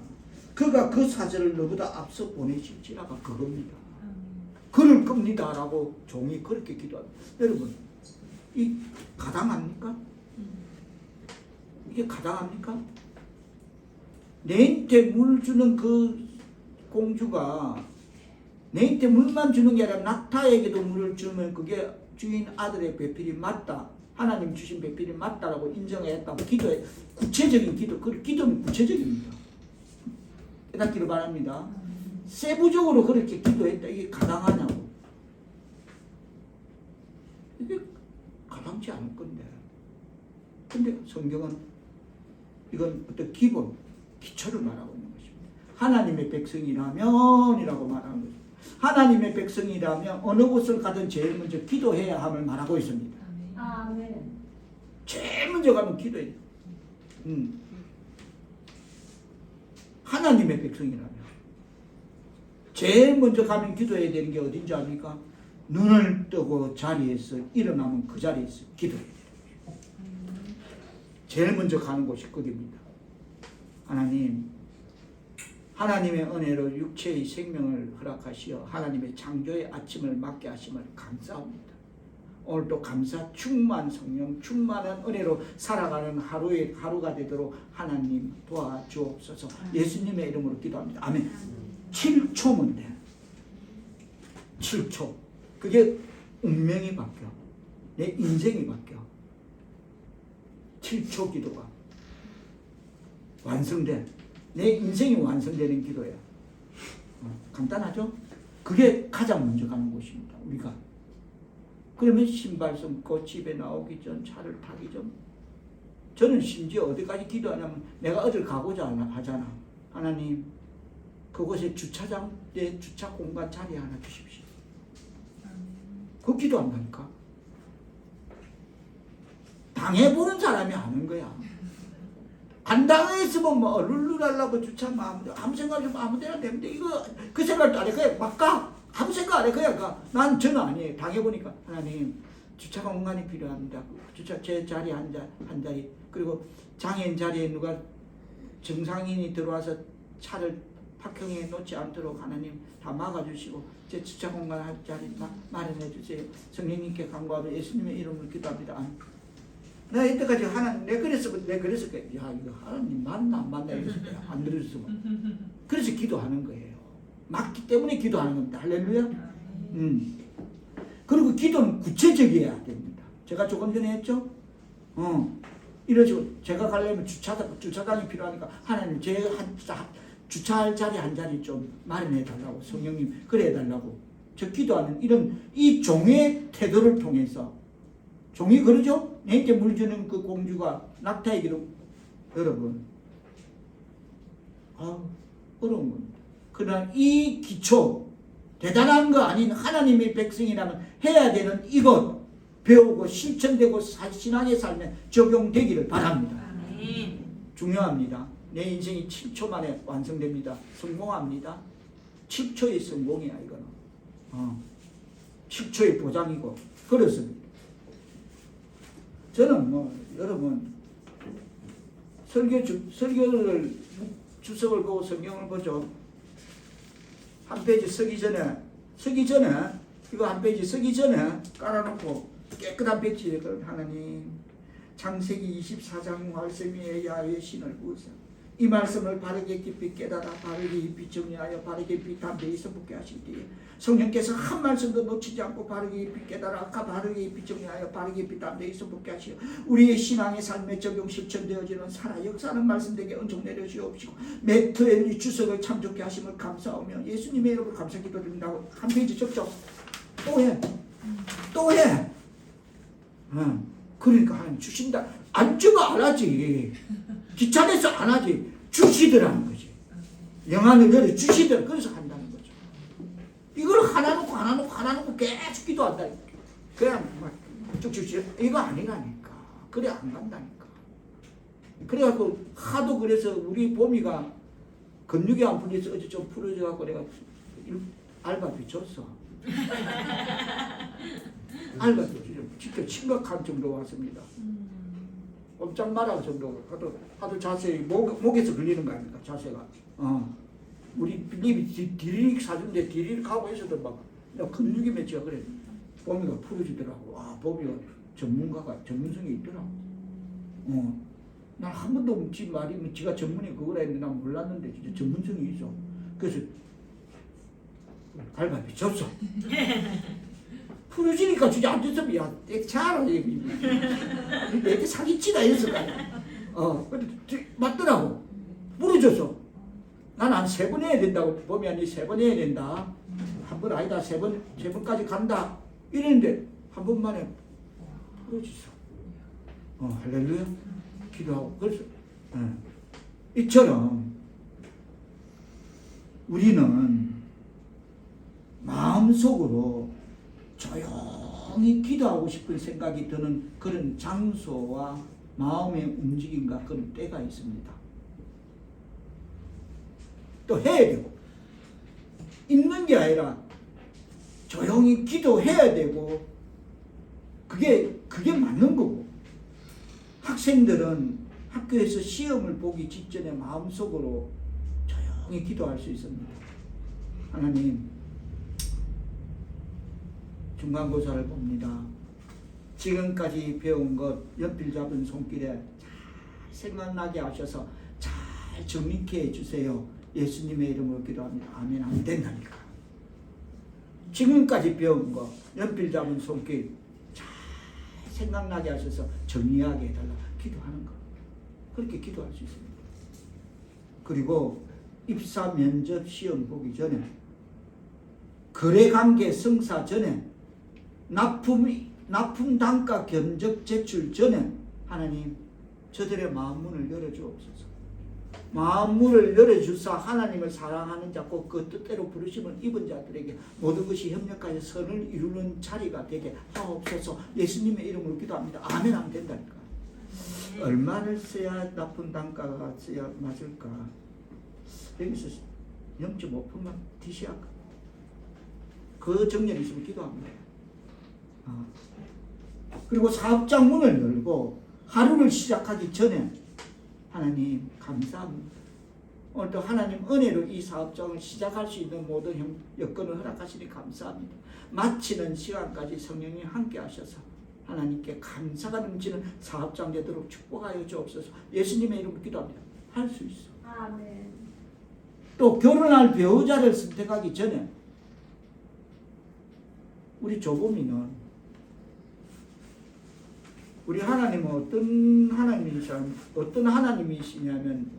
그가 그 사절을 너보다 앞서 보내실지라가 그겁니다. 그럴 겁니다 라고 종이 그렇게 기도합니다. 여러분 이 가당합니까? 이게 가당합니까? 내한테 물 주는 그 공주가 내한테 물만 주는 게 아니라 낙타에게도 물을 주면 그게 주인 아들의 배필이 맞다. 하나님 주신 배필이 맞다라고 인정했다고 기도해. 구체적인 기도. 그 기도는 구체적입니다. 깨닫기를 바랍니다. 세부적으로 그렇게 기도했다. 이게 가당하냐고. 이게 가당치 않을 건데. 근데 성경은 이건 어떤 기본, 기초를 말하고 있는 것입니다. 하나님의 백성이라면이라고 말하는 것입니다. 하나님의 백성이라면 어느 곳을 가든 제일 먼저 기도해야 함을 말하고 있습니다. 아멘. 제일 먼저 가면 기도해야 돼요. 하나님의 백성이라면 제일 먼저 가면 기도해야 되는 게 어딘지 압니까? 눈을 뜨고 자리에서 일어나면 그 자리에서 기도해야 돼요. 제일 먼저 가는 곳이 거기입니다. 하나님, 하나님의 은혜로 육체의 생명을 허락하시어 하나님의 창조의 아침을 맞게 하심을 감사합니다. 오늘도 감사 충만 성령 충만한 은혜로 살아가는 하루가 되도록 하나님 도와주옵소서. 예수님의 이름으로 기도합니다. 아멘. 7초면 돼. 7초. 그게 운명이 바뀌어. 내 인생이 바뀌어. 7초 기도가 완성된 내 인생이 완성되는 기도야. 간단하죠? 그게 가장 먼저 가는 곳입니다. 우리가 그러면 신발 신고 집에 나오기 전 차를 타기 전 저는 심지어 어디까지 기도하냐면 내가 어딜 가고자 하잖아. 하나님 그곳에 주차장 내 주차 공간 자리 하나 주십시오. 그 기도한다니까. 당해보는 사람이 아는 거야. 안 당했으면 뭐 룰루랄라고 주차하면 아무 생각 좀 아무 데나 되는데 이거 그 생각도 안 해. 그냥 막 가. 아무 생각 안 해. 그냥 가. 난 저는 아니에요. 당해보니까 하나님 주차 공간이 필요합니다. 주차 제 자리 한 자리 그리고 장애인 자리에 누가 정상인이 들어와서 차를 파킹해 놓지 않도록 하나님 다 막아주시고 제 주차 공간 한 자리 마련해 주세요. 성령님께 간구하며 예수님의 이름으로 기도합니다. 내가 이때까지 하나님 내가 그랬을 거야. 야 이거 하나님 맞나 안 맞나 이랬을 거야. 안 들었으면. 그래서 기도하는 거예요. 맞기 때문에 기도하는 겁니다. 할렐루야. 그리고 기도는 구체적이어야 됩니다. 제가 조금 전에 했죠. 이런 식으로 제가 가려면 주차장이 필요하니까 하나님 주차할 자리 한 자리 좀 마련해 달라고 성령님 그래 달라고 저 기도하는 이런 이 종의 태도를 통해서 종이 그러죠? 내게 물 주는 그 공주가 낙타에게로 여러분 어려운 겁니다. 그러나 이 기초 대단한 거 아닌 하나님의 백성이라면 해야 되는 이것 배우고 실천되고 신앙의 삶에 적용되기를 바랍니다. 아멘. 중요합니다. 내 인생이 7초 만에 완성됩니다. 성공합니다. 7초의 성공이야 이거는. 7초의 보장이고 그렇습니다. 저는 여러분 설교를 주석을 보고 성경을 보죠. 한 페이지 쓰기 전에 이거 한 페이지 쓰기 전에 깔아놓고 깨끗한 백지에 하나님 창세기 24장 말씀에 야훼 신을 부으사 이 말씀을 바르게 깊이 깨달아 바르게 깊이 정리하여 바르게 깊이 담대히 붙게 하실 때에 성령께서 한 말씀도 놓치지 않고 바르게 깊이 깨달아 바르게 깊이 정리하여 바르게 깊이 담대히 붙게 하시어 우리의 신앙의 삶에 적용 실천되어지는 살아 역사하는 말씀 되게 은총 내려주옵시고 매트의 이 주석을 참좋게 하심을 감사하며 예수님의 이름으로 감사 기도드린다고 한 페이지 적죠. 또 해. 그러니까 하나님 주신다. 안 주면 안 하지. 귀찮아서 안 하지. 주시더라는 거지. 영안을 내려 주시더라. 그래서 한다는 거죠. 이걸 하나 놓고 계속 기도한다. 그냥 쭉 주시. 이거 아니라니까. 그래 안 간다니까. 그래갖고 하도 그래서 우리 봄이가 근육이 안 풀려서 어제 좀 풀어져갖고 내가 알바비 줬어. 알바비 진짜 심각한 정도 왔습니다. 꼼짝 말할 정도로 하도 자세히 목에서 걸리는 거 아닙니까? 자세가. 우리 님이 디리릭 사준데 디리릭 하고 있어도 막 근육이 맺혀 그래. 봄이가 풀어지더라고. 봄이가 전문성이 있더라고. 난 한 번도 지 말이 지가 전문이 그거라 했는데 난 몰랐는데 진짜 전문성이 있어. 그래서 알바비 줬어. 풀어지니까 주지 안 줬으면 야, 잘하네. 이렇게 사기치다 이랬을 거 아니야. 근데 맞더라고. 물어줬어. 난 한 3번 해야 된다고. 봄이 아니 3번 해야 된다. 한 번 아니다. 3번까지 간다. 이랬는데 한 번만에 풀어졌어. 할렐루야. 기도하고. 그래서 이처럼 우리는 마음속으로 조용히 기도하고 싶은 생각이 드는 그런 장소와 마음의 움직임과 그런 때가 있습니다. 또 해야 되고 있는 게 아니라 조용히 기도해야 되고 그게 맞는 거고 학생들은 학교에서 시험을 보기 직전에 마음속으로 조용히 기도할 수 있습니다. 하나님 중간고사를 봅니다. 지금까지 배운 것 연필 잡은 손길에 잘 생각나게 하셔서 잘 정리케 해주세요. 예수님의 이름으로 기도합니다. 아멘. 안 된다니까. 지금까지 배운 것 연필 잡은 손길 잘 생각나게 하셔서 정리하게 해달라. 기도하는 거. 그렇게 기도할 수 있습니다. 그리고 입사 면접 시험 보기 전에 거래관계 성사 전에 납품 단가 견적 제출 전에 하나님 저들의 마음문을 열어주옵소서. 마음문을 열어주사 하나님을 사랑하는 자 곧 그 뜻대로 부르심을 입은 자들에게 모든 것이 협력하여 선을 이루는 자리가 되게 하옵소서. 예수님의 이름으로 기도합니다. 아멘. 안 된다니까. 얼마를 써야 납품 단가가 써야 맞을까? 여기서 0.5%만 DC할까? 그 정렬이 있으면 기도합니다. 그리고 사업장 문을 열고 하루를 시작하기 전에 하나님 감사합니다. 오늘도 하나님 은혜로 이 사업장을 시작할 수 있는 모든 여건을 허락하시니 감사합니다. 마치는 시간까지 성령님 함께 하셔서 하나님께 감사가 넘치는 사업장 되도록 축복하여 주옵소서. 예수님의 이름으로 기도합니다. 할 수 있어. 아멘. 또 결혼할 배우자를 선택하기 전에 우리 조범이는 우리 하나님은 어떤 하나님이시냐면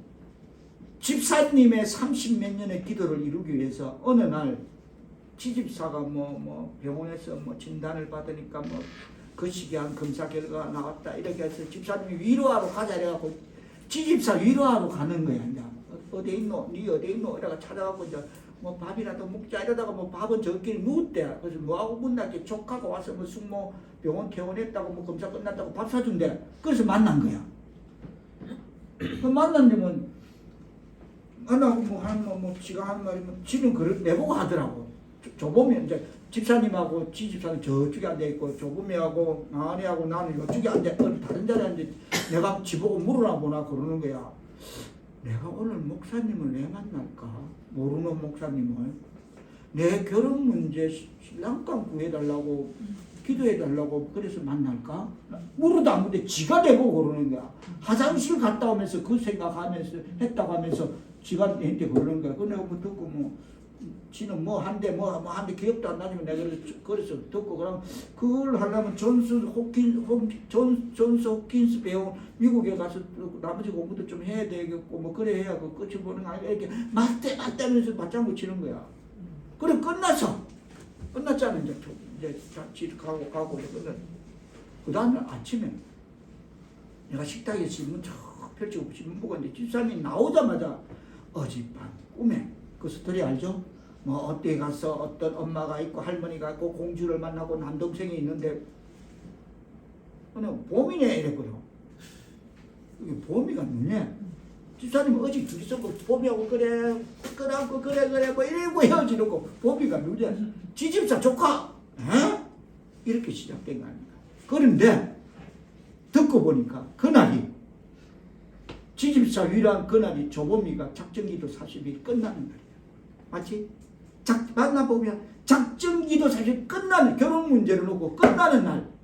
집사님의 30몇 년의 기도를 이루기 위해서 어느 날 지집사가 뭐 병원에서 뭐 진단을 받으니까 뭐 거시기한 검사 결과가 나왔다 이렇게 해서 집사님이 위로하러 가자 이래갖고 지집사 위로하러 가는 거야. 이제 어디 있노? 니 어디 있노? 이래가 찾아가고 이제 뭐 밥이라도 먹자 이러다가 뭐 밥은 저끼리 누웠대. 그래서 뭐하고 문났게 족하고 와서 뭐 숙모 병원 퇴원했다고 뭐 검사 끝났다고 밥 사준대. 그래서 만난 거야. 그 만났냐면 만나고 뭐 지가 한 말이면 지는 그걸 내보고 하더라고. 조범이 이제 집사님하고 지집사는 저쪽에 앉아있고 조범이하고 아내하고 나는 이쪽에 앉아있고 다른 자리에 앉아있고 내가 지보고 물으나 보나 그러는 거야. 내가 오늘 목사님을 왜 만날까? 모르는 목사님을. 내 결혼 문제 신랑감 구해달라고 기도해달라고 그래서 만날까? 물어도 안 묻는데 지가 내보고 그러는 거야. 화장실 갔다 오면서 그 생각하면서 했다고 하면서 지가 내한테 그러는 거야. 그 내가 뭐 듣고 뭐 지는 뭐 한대 기억도 안 나지만 내가 그래서 듣고 그럼 그걸 하려면 존스 호킨스 배운 미국에 가서 나머지 공부도 좀 해야 되겠고 뭐 그래 해야 그 끝을 보는 거 아니야. 이렇게 맞대면서 맞장구 치는 거야. 그래 끝났잖아. 이제 집 가고 끝났. 그 다음날 아침에 내가 식탁에 신문 쫙 펼치고 신문 보고 있는데 집사님이 나오자마자 어젯밤 꿈에 그 스토리 알죠? 뭐 어디에 가서 어떤 엄마가 있고 할머니가 있고 공주를 만나고 남동생이 있는데 그냥 봄이네 이랬거든. 이게 봄이가 누네. 집사님 어제 둘이서 봄이하고 그래 뭐 이러고 헤어지고 봄이가 누네. 지집사 조카 에? 이렇게 시작된 거 아닙니까? 그런데 듣고 보니까 그날이 지집사 위로한 그날이 조범이가 작정기도 40일 끝나는 날이야. 맞지? 만나보면 작정기도 사실 끝나는 결혼 문제를 놓고 끝나는 날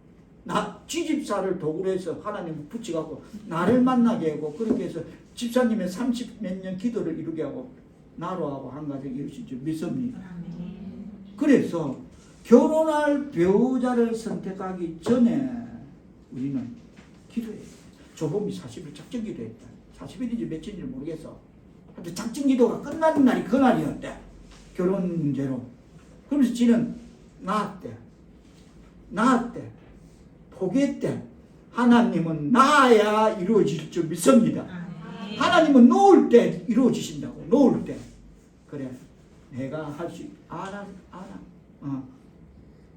나 지집사를 도구로 해서 하나님을 붙이고 나를 만나게 하고 그렇게 해서 집사님의 30 몇 년 기도를 이루게 하고 나로 하고 한 가정 이루실 줄 믿습니다. 그래서 결혼할 배우자를 선택하기 전에 우리는 기도해요. 조범이 40일 작정기도 했다. 40일인지 며칠인지 모르겠어. 하여튼 작정기도가 끝나는 날이 그날이었대. 결혼 문제로. 그러면서 지는 낳았대. 포기했대. 하나님은 낳아야 이루어질 줄 믿습니다. 하나님은 놓을 때 이루어지신다고. 놓을 때. 그래. 내가 할 수 알아.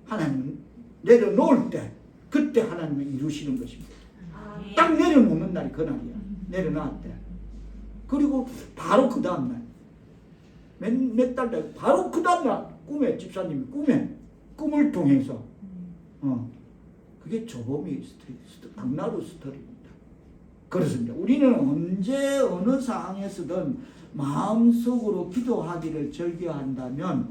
하나님은 내려놓을 때 그때 하나님은 이루시는 것입니다. 딱 내려놓는 날이 그날이야. 내려놨대. 그리고 바로 그 다음날 몇 달 돼. 바로 그 다음날 꿈에 집사님이 꿈을 통해서 그게 조범이 당나루 스토리입니다. 그렇습니다. 우리는 언제 어느 상황에서든 마음속으로 기도하기를 즐겨한다면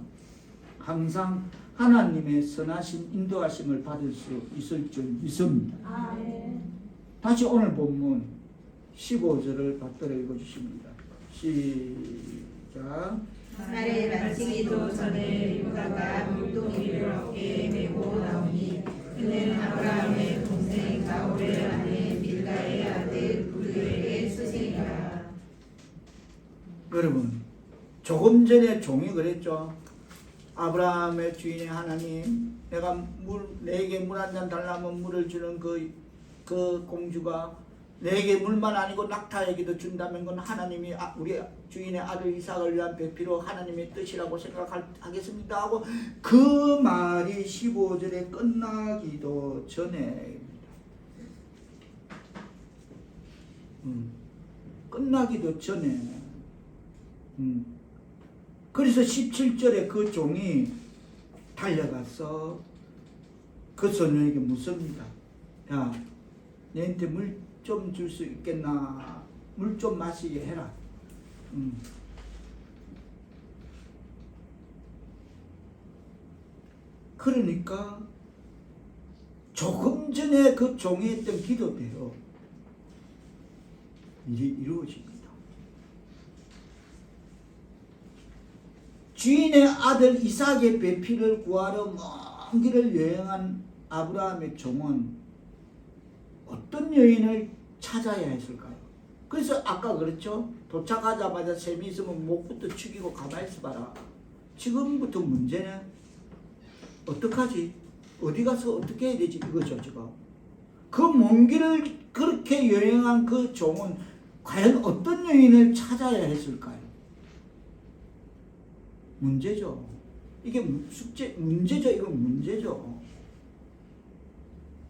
항상 하나님의 선하신 인도하심을 받을 수 있을 줄 믿습니다. 다시 오늘 본문 15절을 받들어 읽어주십니다. 시작. 쌀을 만지기도 전에 유다가 물동이를 어깨에 메고 나오니 그는 아브라함의 동생 나홀의 아내 밀가의 아들 부두엘의 스승이라. 여러분 조금 전에 종이 그랬죠. 아브라함의 주인의 하나님, 내가 내게 물 한 잔 달라면 물을 주는 그 공주가 내게 물만 아니고 낙타에게도 준다면 건 하나님이 우리 주인의 아들 이삭을 위한 배필로 하나님의 뜻이라고 생각하겠습니다 하고 그 말이 15절에 끝나기도 전에 끝나기도 전에 그래서 17절에 그 종이 달려가서 그 소년에게 묻습니다. 야, 내한테 물 좀 줄 수 있겠나? 물 좀 마시게 해라. 그러니까 조금 전에 그 종이 했던 기도대로 일이 이루어집니다. 주인의 아들 이삭의 배필을 구하러 먼 길을 여행한 아브라함의 종은 어떤 여인을 찾아야 했을까요? 그래서 아까 그랬죠. 도착하자마자 셈이 있으면 목부터 축이고 가만히 있어봐라. 지금부터 문제는 어떡하지? 어디 가서 어떻게 해야 되지? 이거죠 지금. 그 먼 길을 그렇게 여행한 그 종은 과연 어떤 여인을 찾아야 했을까요? 문제죠. 이게 숙제, 문제죠. 이건 문제죠.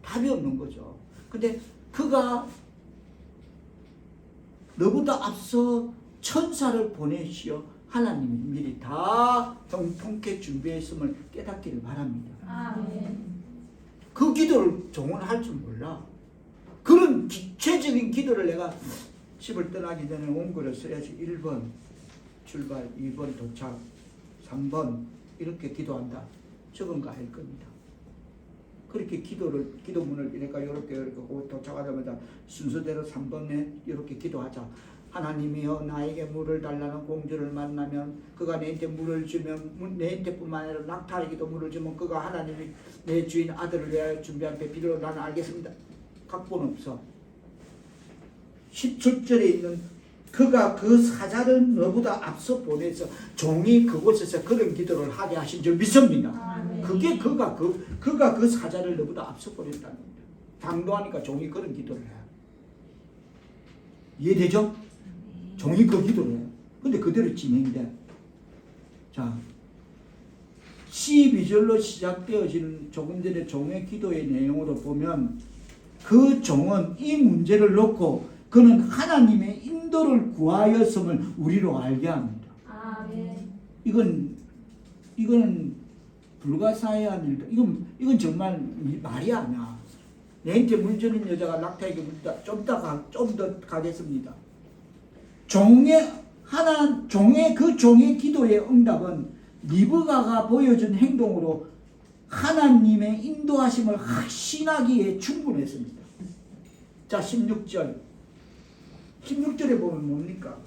답이 없는 거죠. 근데 그가 너보다 앞서 천사를 보내시어 하나님이 미리 다 통쾌 준비했음을 깨닫기를 바랍니다. 아멘. 그 기도를 종은 할 줄 몰라. 그런 기체적인 기도를 내가 집을 떠나기 전에 원고를 써야지. 1번 출발, 2번 도착, 3번 이렇게 기도한다. 적은 거 아닐 겁니다. 그렇게 기도문을 이렇게 도착하자마자 순서대로 3번에 이렇게 기도하자. 하나님이여 나에게 물을 달라는 공주를 만나면 그가 내한테 물을 주면 내한테뿐만 아니라 낙타에게도 물을 주면 그가 하나님이 내 주인 아들을 위하여 준비한 배필로 나는 알겠습니다. 각본 없어. 17절에 있는 그가 그 사자를 너보다 앞서 보내서 종이 그곳에서 그런 기도를 하게 하신 줄 믿습니다. 아멘. 그게 그가 그 사자를 너보다 앞서 보냈다는 겁니다. 당도하니까 종이 그런 기도를 해요. 이해되죠? 종이 그 기도를 해요. 근데 그대로 진행돼. 자, 12절로 시작되어지는 조금 전에 종의 기도의 내용으로 보면 그 종은 이 문제를 놓고 그는 하나님의 인도를 구하였음을 우리로 알게 합니다. 아멘. 이건 불가사의한 일다. 이건 정말 말이 아니야. 내한테 물 주는 여자가 낙타에게 물다. 좀 더 가겠습니다. 종의 기도의 응답은 리브가가 보여준 행동으로 하나님의 인도하심을 확신하기에 충분했습니다. 자, 16절에 보면 뭡니까?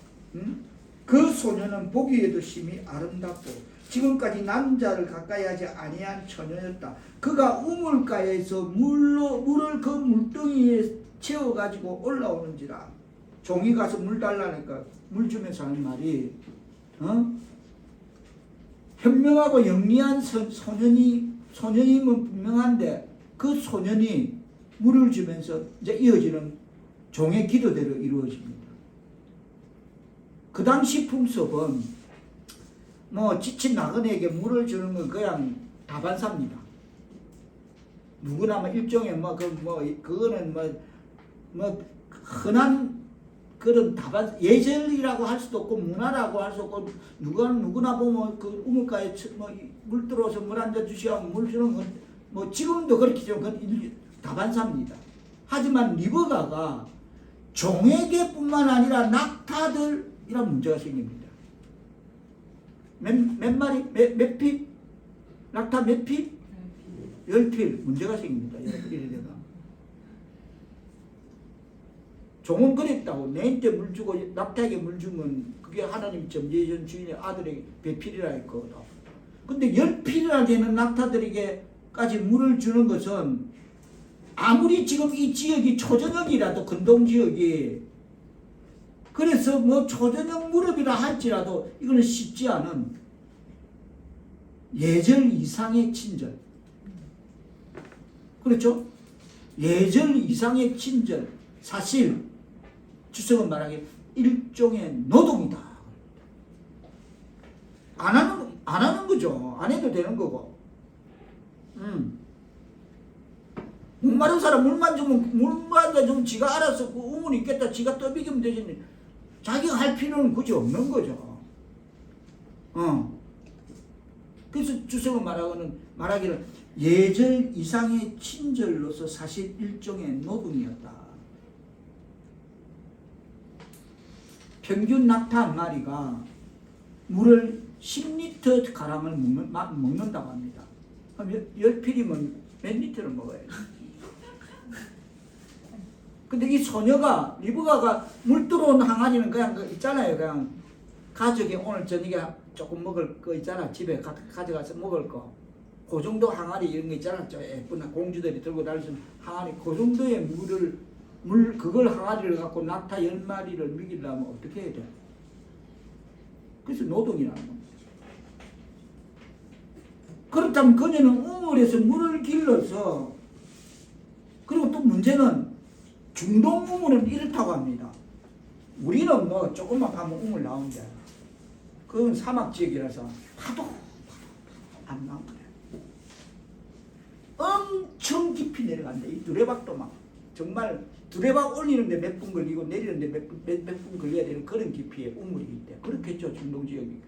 그 소녀는 보기에도 심히 아름답고 지금까지 남자를 가까이 하지 아니한 처녀였다. 그가 우물가에서 물을 그 물동이에 채워가지고 올라오는지라. 종이 가서 물 달라니까 물 주면서 하는 말이 현명하고 영리한 소년이면 분명한데 그 소년이 물을 주면서 이제 이어지는 종의 기도대로 이루어집니다. 그 당시 풍습은 지친 나그네에게 물을 주는 건 그냥 다반사입니다. 누구나 일종의 그거는 흔한 그런 예절이라고 할 수도 없고 문화라고 할 수 없고 누구나 보면 그 우물가에 물 들어와서 물 한 잔 주시오 물 주는 건 지금도 그렇게 좀 다반사입니다. 하지만 리브가가 종에게뿐만 아니라 낙타들이란 문제가 생깁니다. 몇 마리? 몇 필? 낙타 몇 필? 10필 문제가 생깁니다. 10필이 되가. 종은 그랬다고. 내한테 물 주고 낙타에게 물 주면 그게 하나님 점지해준 주인의 아들에게 배필이라 했거든. 근데 10필이나 되는 낙타들에게까지 물을 주는 것은 아무리 지금 이 지역이 초저녁이라도 근동지역이 그래서 초저녁 무렵이라 할지라도 이거는 쉽지 않은 예절 이상의 친절. 그렇죠? 예절 이상의 친절. 사실 주석은 말하기에 일종의 노동이다. 안 하는 거죠. 안 해도 되는 거고. 목마른 사람 물만 주면 지가 알아서 그 우물이 있겠다. 지가 떠비기면 되지. 자기가 할 필요는 굳이 없는 거죠. 그래서 주석은 말하기를 예절 이상의 친절로서 사실 일종의 노동이었다. 평균 낙타 한 마리가 물을 10리터 가량을 먹는다고 합니다. 그럼 10필이면 몇 리터를 먹어야 돼? 근데 이 소녀가, 리브가가 물 들어온 항아리는 그냥 있잖아요. 그냥 가족이 오늘 저녁에 조금 먹을 거 있잖아. 집에 가져가서 먹을 거. 그 정도 항아리 이런 거 있잖아. 저 예쁜 공주들이 들고 다니는 항아리. 그 정도의 물을 그걸 항아리를 갖고 낙타 10마리를 먹이려면 어떻게 해야 돼? 그래서 노동이라는 겁니다. 그렇다면 그녀는 우물에서 물을 길러서, 그리고 또 문제는 중동 우물은 이렇다고 합니다. 우리는 뭐 조금만 가면 우물 나오는데 그건 사막 지역이라서 파도 안 나오네. 엄청 깊이 내려간다. 이 두레박도 막 정말 두레박 올리는데 몇 분 걸리고 내리는데 몇 분 걸려야 되는 그런 깊이의 우물이 있대. 그렇겠죠, 중동 지역이.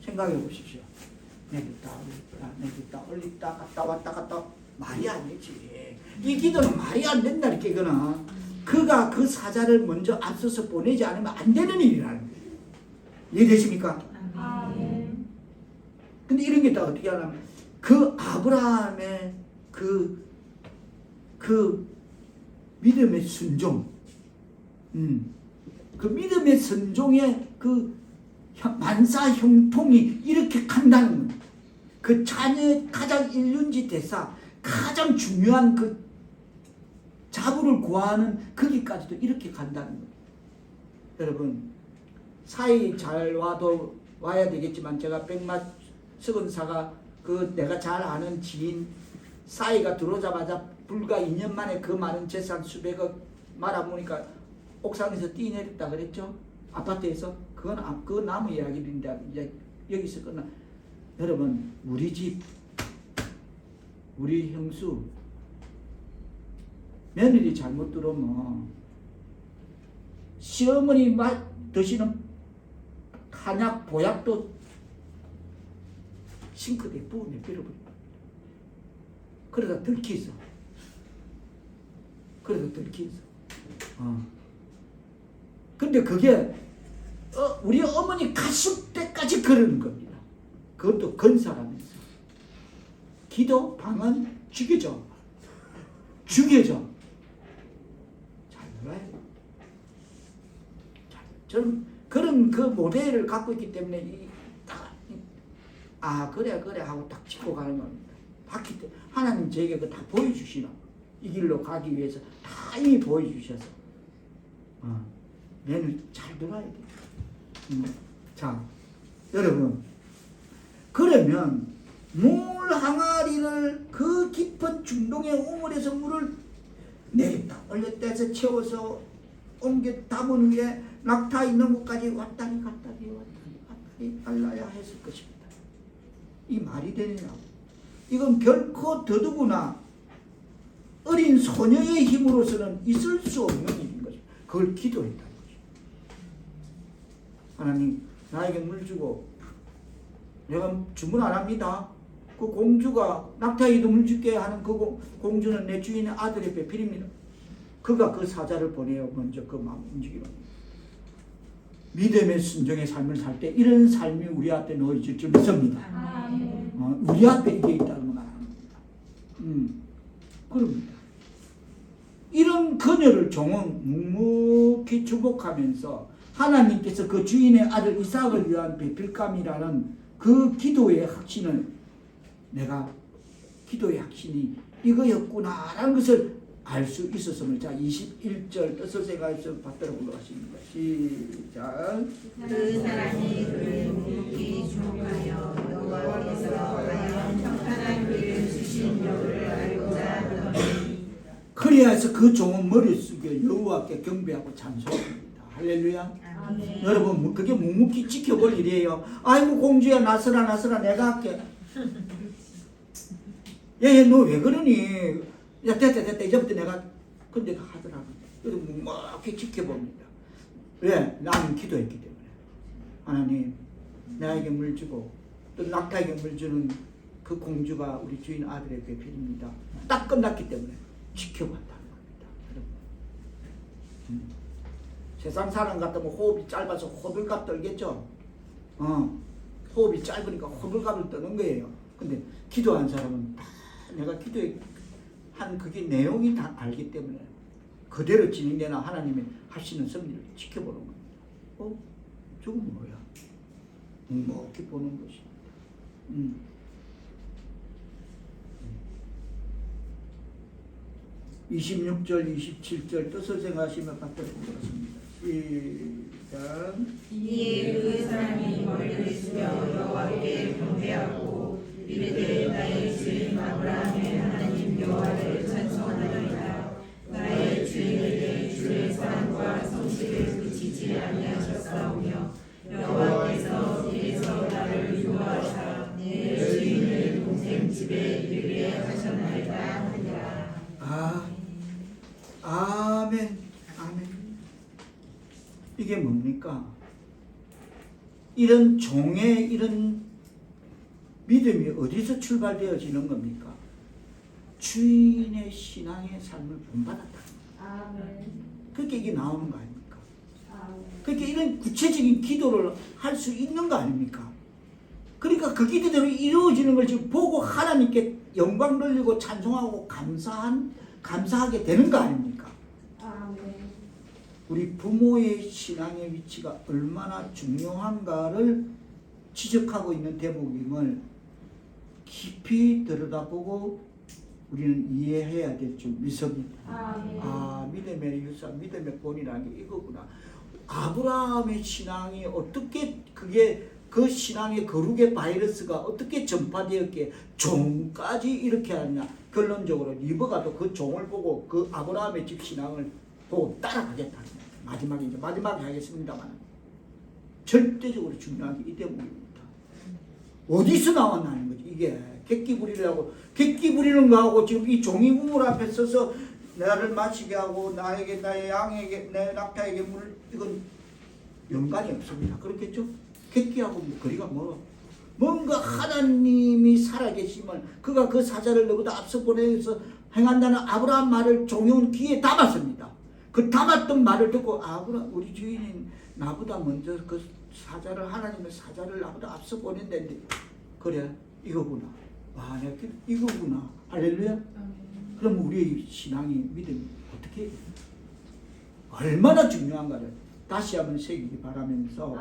생각해 보십시오. 내렸다 올렸다 내렸다 올렸다 갔다 왔다 갔다. 말이 안 되지. 이 기도는 말이 안 된다니까. 이거는 그가 그 사자를 먼저 앞서서 보내지 않으면 안 되는 일이라는 거예요. 이해되십니까? 근데 이런 게 다 어떻게 하냐면 그 아브라함의 그 믿음의 순종, 그 믿음의 순종의 그 만사 형통이 이렇게 간다는 거예요. 그 자녀의 가장 일륜지 대사, 가장 중요한 그 자부를 구하는 거기까지도 이렇게 간다는 거예요. 여러분, 사이 잘 와도 와야 되겠지만 제가 백마 서건사가 그 내가 잘 아는 지인 사이가 들어오자마자 불과 2년 만에 그 많은 재산 수백억 말아보니까 옥상에서 뛰내렸다 그랬죠. 아파트에서. 그건 그 나무 이야기인데 이제 여기서 끝나. 여러분, 우리 집, 우리 형수 며느리 잘못 들어오면 시어머니 드시는 한약 보약도 싱크대에 부어 내버려버립니다. 그러다 들키서. 근데 그게 우리 어머니 가슴때까지 그러는 겁니다. 그것도 건사라면서. 기도 방언 죽여줘. 잘 놀아야 돼. 저는 그런 그 모델을 갖고 있기 때문에 그래 하고 딱 짚고 가는 겁니다. 봤기 때문에 하나님 저에게 그 다 보여주시나. 이 길로 가기 위해서 다 이미 보여주셔서 내는 잘 놀아야 돼. 자, 여러분, 그러면 물 항아리를 그 깊은 중동의 우물에서 물을 내렸다 올렸다 해서 채워서 옮겨 담은 후에 낙타 있는 곳까지 왔다리 갔다리 갈라야 했을 것입니다. 이 말이 되느냐고. 이건 결코 더더구나 어린 소녀의 힘으로서는 있을 수 없는 일인 거죠. 그걸 기도했다는 거죠. 하나님, 나에게 물 주고 내가 주문 안 합니다. 그 공주가 낙타에도 물 줄게 하는 그 공주는 내 주인의 아들의 배필입니다. 그가 그 사자를 보내어 먼저 그 마음 움직이는 믿음의 순종의 삶을 살 때 이런 삶이 우리 앞에 놓여질 줄 믿습니다. 우리 앞에 이게 있다는 건 아닙니다. 그럽니다. 이런 그녀를 종은 묵묵히 주목하면서 하나님께서 그 주인의 아들 이삭을 위한 배필감이라는 그 기도의 확신을 내가 기도의 확신이 이거였구나라는 것을 알 수 있었음을. 자, 21절 뜻을 생각해서 받들어 올라가십니다. 시작. 그 사람이 그를 묵묵히 주목하여 여호와께서 과연 평탄한 길을 주신 여를 알고자 하더니 그리하여서 그 종은 머리 숙여 여호와께 경배하고 찬송합니다. 할렐루야. 아멘. 여러분, 그게 묵묵히 지켜볼 일이에요. 아이고 공주야 나서라 내가 할게. 얘 너 왜 그러니? 야 됐다 이제부터 내가. 근데 하더라고. 그래서 묵묵히 지켜봅니다. 왜? 나는 기도했기 때문에. 하나님, 나에게 물 주고 또 낙타에게 물 주는 그 공주가 우리 주인 아들의 배필입니다. 딱 끝났기 때문에 지켜봤다는 겁니다. 여러분, 세상 사람 같으면 호흡이 짧아서 호들갑 떨겠죠. 호흡이 짧으니까 호들갑을 떠는 거예요. 근데 기도한 사람은 다 내가 기도한 그게 내용이 다 알기 때문에 그대로 진행되나 하나님이 하시는 섭리를 지켜보는 겁니다. 저건 뭐야? 묵묵히 보는 것입니다. 26절, 27절 뜻을 생각하시며 받들어 보겠습니다. 시작. 이에 그 사람이 머리를 숙여 여호와께 경배하고 이르되 나의 주인 아브라함의 하나님 여호와를 찬송하나이다. 나의 주인에게 주의 사랑과 성실을 그치지 아니하셨사오며 여호와께서 길에서 나를 인도하사 내 주인의 동생 집에 이르게 하셨나이다 하니라. 아멘. 아멘. 이게 뭡니까? 이런 종의 이런 믿음이 어디서 출발되어지는 겁니까? 주인의 신앙의 삶을 본받았다. 그렇게 이게 나오는 거 아닙니까? 그렇게 이런 구체적인 기도를 할 수 있는 거 아닙니까? 그러니까 그 기도대로 이루어지는 걸 지금 보고 하나님께 영광 돌리고 찬송하고 감사하게 되는 거 아닙니까? 우리 부모의 신앙의 위치가 얼마나 중요한가를 지적하고 있는 대목임을 깊이 들여다보고 우리는 이해해야 될 줄 믿습니다. 믿음의 유사, 믿음의 본이라는 게 이거구나. 아브라함의 신앙이 어떻게 그게 그 신앙의 거룩의 바이러스가 어떻게 전파되었기에 종까지 이렇게 하느냐. 결론적으로 리브가도 그 종을 보고 그 아브라함의 집 신앙을 보고 따라가겠다. 마지막에 하겠습니다만 절대적으로 중요한 게 이 대목입니다. 어디서 나왔나는 거지. 이게 객기 부리려고 객기 부리는 거하고 지금 이 종이 우물 앞에 서서 나를 마시게 하고 나에게 나의 양에게 내 낙타에게 물 이건 연관이 없습니다. 그렇겠죠? 객기하고 뭐 거리가 멀어. 뭔가 하나님이 살아계심을 그가 그 사자를 너보다 앞서 보내서 행한다는 아브라함 말을 종용 귀에 담았습니다. 그 담았던 말을 듣고 아브라함 우리 주인인 나보다 먼저 그 사자를 하나님의 사자를 나보다 앞서 보낸다는데 그래 이거구나. 내가 이거구나. 할렐루야. 그럼 우리의 신앙이 믿음이 어떻게 얼마나 중요한가를 다시 한번 새기기 바라면서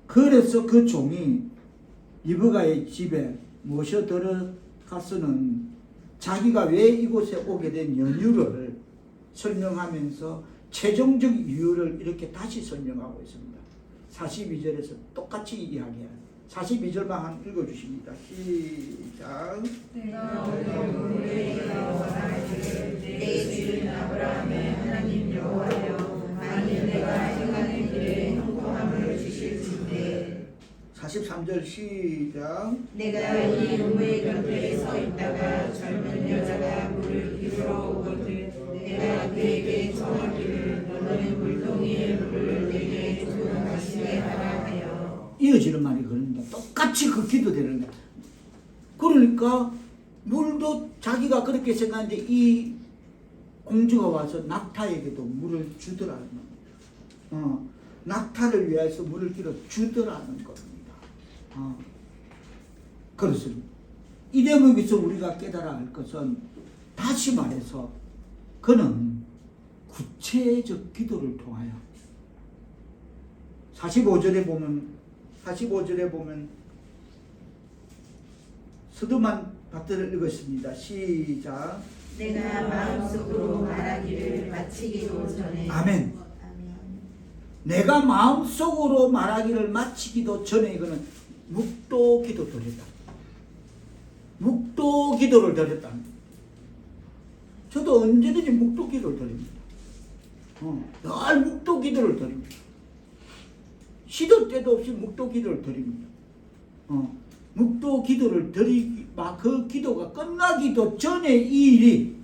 그래서 그 종이 리브가의 집에 모셔 들어가서는 자기가 왜 이곳에 오게 된 연유를 설명하면서 최종적 이유를 이렇게 다시 설명하고 있습니다. 42절에서 똑같이 이야기해요. 42절만 한 읽어주십니다. 시작. 내가 오늘 우리에게로 말하기를 내 주인 아브라함의 하나님 여호와여 만일 내가 행하는 길에 형통함을 주실진대. 43절 시작. 내가 이 우물 곁에 서 있다가 젊은 여자가 물을 기울어 오거든 내가 그에게 청하기를 너는 물동이의 물을 내게 조금 마시게 하라 하여. 이어지는 말이 그럽니다. 똑같이 그 기도되는 거야. 그러니까 물도 자기가 그렇게 생각하는데 이 공주가 와서 낙타에게도 물을 주더라는 겁니다. 낙타를 위해서 물을 길어 주더라는 겁니다. 그렇습니다. 이 대목에서 우리가 깨달아야 할 것은 다시 말해서 그는 구체적 기도를 통하여 45절에 보면 서두만 받들어 읽었습니다. 시작. 내가 마음속으로 말하기를 마치기도 전에. 아멘. 내가 마음속으로 말하기를 마치기도 전에 이거는 묵도 기도 드렸다. 묵도 기도를 드렸다. 저도 언제든지 묵도 기도를 드립니다. 늘 묵도 기도를 드립니다. 시도 때도 없이 묵도 기도를 드립니다. 묵도 기도를 그 기도가 끝나기도 전에 이 일이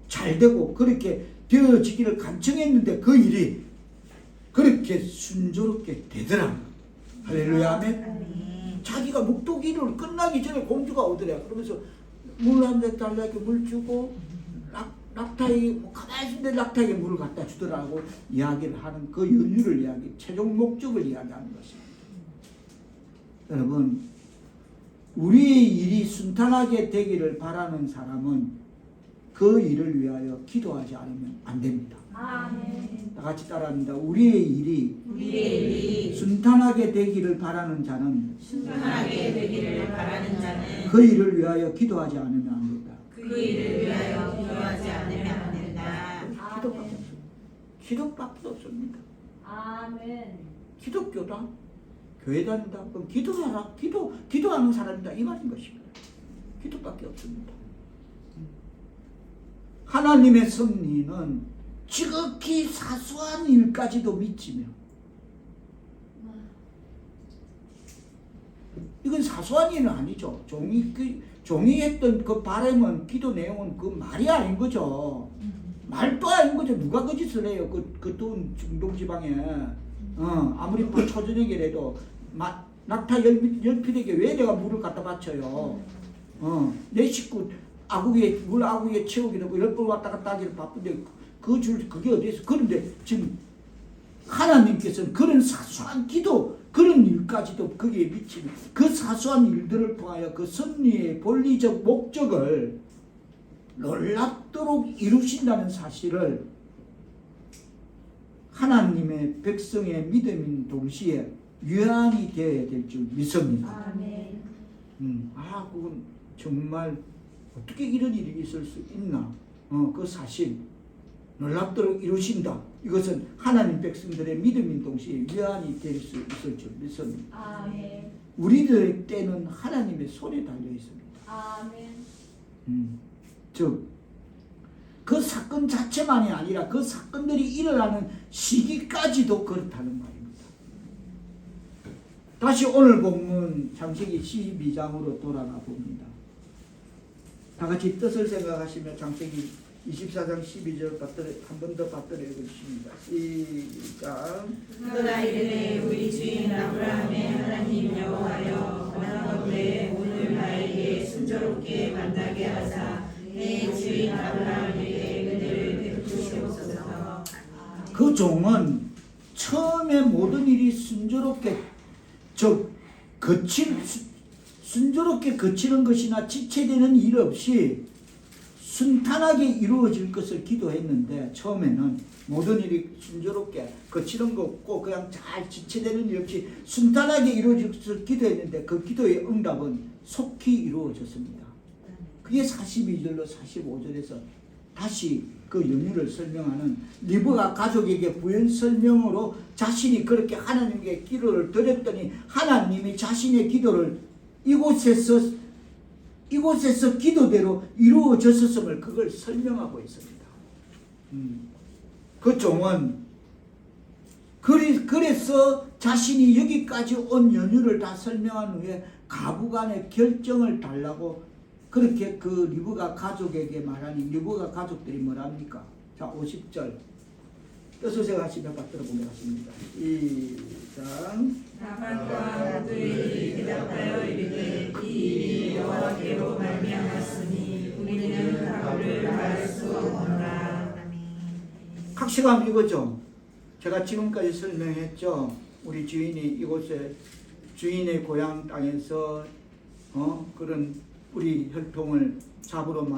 잘 되고 그렇게 되어지기를 간청했는데 그 일이 그렇게 순조롭게 되더라. 할렐루야. 아멘. 자기가 묵도 기도를 끝나기 전에 공주가 오더래. 그러면서 물 한 잔 달라고 물 주고 낙타에게 가만히 있는데 낙타에게 물을 갖다 주더라고 이야기를 하는 그 연유를 최종 목적을 이야기하는 것입니다. 여러분, 우리의 일이 순탄하게 되기를 바라는 사람은 그 일을 위하여 기도하지 않으면 안 됩니다. 아멘. 다 같이 따라합니다. 우리의 일이 순탄하게 되기를 바라는 자는 순탄하게 되기를 바라는 자는 그 일을 위하여 기도하지 않으면 안 된다. 그 그 일을 위하여 기도하지 않으면 안 된다. 기도밖에 없습니다. 기도밖에 없습니다. 아멘. 기독교다, 교회 다닌다, 그럼 기도하라, 기도하는 사람이다 이 말인 것입니다. 기도밖에 없습니다. 하나님의 섭리는 지극히 사소한 일까지도 믿지며, 이건 사소한 일은 아니죠. 종이 했던 그 바람은, 기도 내용은 그 말이 아닌 거죠. 말도 아닌 거죠. 누가 그 짓을 해요? 그 돈 중동지방에. 아무리 초저녁이라도 낙타 10필에게 왜 내가 물을 갖다 바쳐요? 내 식구 물 아구에 채우기도 10번 왔다 갔다 하기를 바쁜데 그게 어디에서? 그런데 지금 하나님께서는 그런 사소한 기도, 그런 일까지도 거기에 미치는 그 사소한 일들을 통하여 그 섭리의 본리적 목적을 놀랍도록 이루신다는 사실을 하나님의 백성의 믿음인 동시에 유한이 되어야 될 줄 믿습니다. 아멘. 그건 정말 어떻게 이런 일이 있을 수 있나? 그 사실 놀랍도록 이루신다. 이것은 하나님 백성들의 믿음인 동시에 유한이 될 수 있을 줄 믿습니다. 아멘. 우리들의 때는 하나님의 손에 달려 있습니다. 아멘. 즉, 그 사건 자체만이 아니라 그 사건들이 일어나는 시기까지도 그렇다는 말입니다. 다시 오늘 본문 창세기 12장으로 돌아가 봅니다. 다 같이 뜻을 생각하시며 창세기 24장 12절 한 번 더 받들어 읽으십니다. 시작. 그가 이르되 우리 주인 아브라함의 하나님 여호와여, 원하건대 오늘 나에게 순조롭게 만나게 하사 내 주인 아브라함에게 은혜를 베푸시옵소서. 그 종은 처음에 모든 일이 순조롭게 거치는 것이나 지체되는 일 없이 순탄하게 이루어질 것을 기도했는데, 처음에는 모든 일이 순조롭게 거치는 거 없고 그냥 잘 지체되는 일 없이 순탄하게 이루어질 것을 기도했는데, 그 기도의 응답은 속히 이루어졌습니다. 그게 42절로 45절에서 다시 그 연유를 설명하는 리브가 가족에게 부연 설명으로 자신이 그렇게 하나님께 기도를 드렸더니 하나님이 자신의 기도를 이곳에서 기도대로 이루어졌음을 그걸 설명하고 있습니다. 그 종은 그래서 자신이 여기까지 온 연유를 다 설명한 후에 가부간의 결정을 달라고 그렇게 그 리브가 가족에게 말하니, 리브가 가족들이 뭐랍니까? 자, 50절 뜻을 생각하시며 받들어 보겠습니다. 시작. 라반과 모두에게 대답하여 이르되 이 일이 여호와께로 말미암았으니 우리는 가부를 알 수 없노라. 각시감 이거죠. 제가 지금까지 설명했죠. 우리 주인이 이곳에 주인의 고향 땅에서 그런 우리 혈통을 잡으러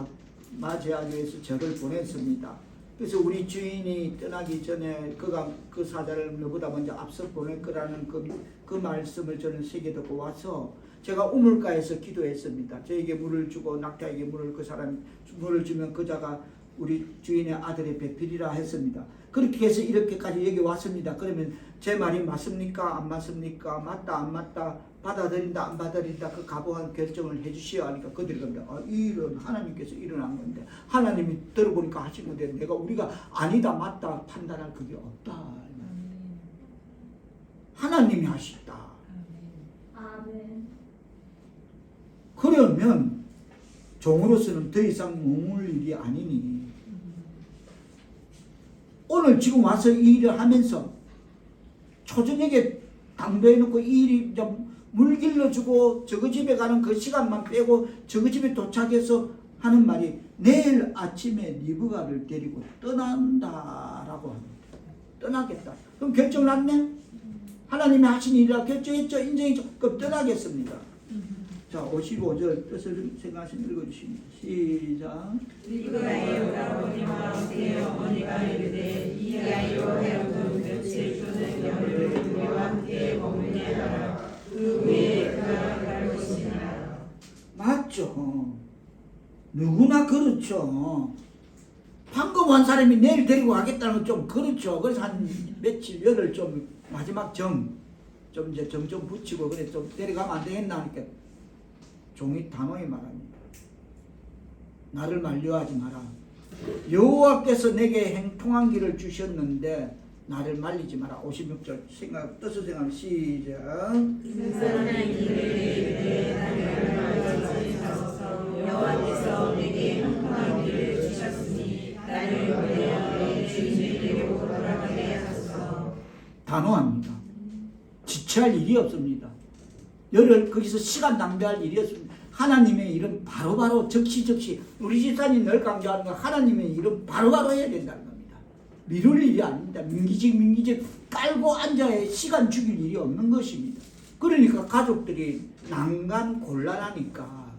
맞이하기 위해서 저를 보냈습니다. 그래서 우리 주인이 떠나기 전에 그가 그 사자를 너보다 먼저 앞서 보낼 거라는 그 말씀을 저는 새겨 듣고 와서 제가 우물가에서 기도했습니다. 저에게 물을 주고 낙타에게 그 사람 물을 주면 그자가 우리 주인의 아들의 배필이라 했습니다. 그렇게 해서 이렇게까지 여기 왔습니다. 그러면 제 말이 맞습니까? 안 맞습니까? 맞다 안 맞다? 받아들인다 안 받아들인다? 그 가부한 결정을 해주시오 하니까 그들이 겁니다. 이 일은 하나님께서 일어난 건데, 하나님이 들어보니까 하신 건데 우리가 아니다 맞다 판단할 그게 없다. 하나님이 하셨다. 아멘. 그러면 종으로서는 더 이상 머물 일이 아니니, 오늘 지금 와서 이 일을 하면서 초저녁에 당도해 놓고 이 일이 물 길러주고 저거 집에 가는 그 시간만 빼고 저거 집에 도착해서 하는 말이 내일 아침에 리브가를 데리고 떠난다라고 합니다. 떠나겠다. 그럼 결정 났네? 하나님이 하신 일이라 결정했죠? 인정했죠? 그럼 떠나겠습니다. 자, 55절 뜻을 생각하시면 읽어주십니다. 시작. 리브가의 오라버니와 그의 어머니가 이르되 이 아이로 하여금 며칠 또는 열흘 우리와 함께 머물게 하라. 그 후에 그가 갈 것이니라. 맞죠? 누구나 그렇죠. 방금 한 사람이 내일 데리고 가겠다는 건 좀 그렇죠. 그래서 한 며칠 열흘 좀 마지막 좀 이제 정 좀 붙이고 그래 좀 데려가면 안 되겠나 하니까 종이 단호히 말합니다. 나를 만류하지 마라. 여호와께서 내게 행통한 길을 주셨는데 나를 말리지 마라. 56절 생각 뜻을 생각 시작. 사람의 길을 이르되 나를 말리지 마소서. 여호와께서 내게 형통한 길을 주셨으니 나를 보내어 내 주인에게로 돌아가게 하소서. 단호합니다. 지체할 일이 없습니다. 열흘 거기서 시간 낭비할 일이 없습니다. 하나님의 일은 바로바로 적시 우리 집사님 늘 강조하는 건 하나님의 일은 바로바로 해야 된다는 겁니다. 미룰 일이 아닙니다. 민기직 깔고 앉아야 시간 죽일 일이 없는 것입니다. 그러니까 가족들이 난감 곤란하니까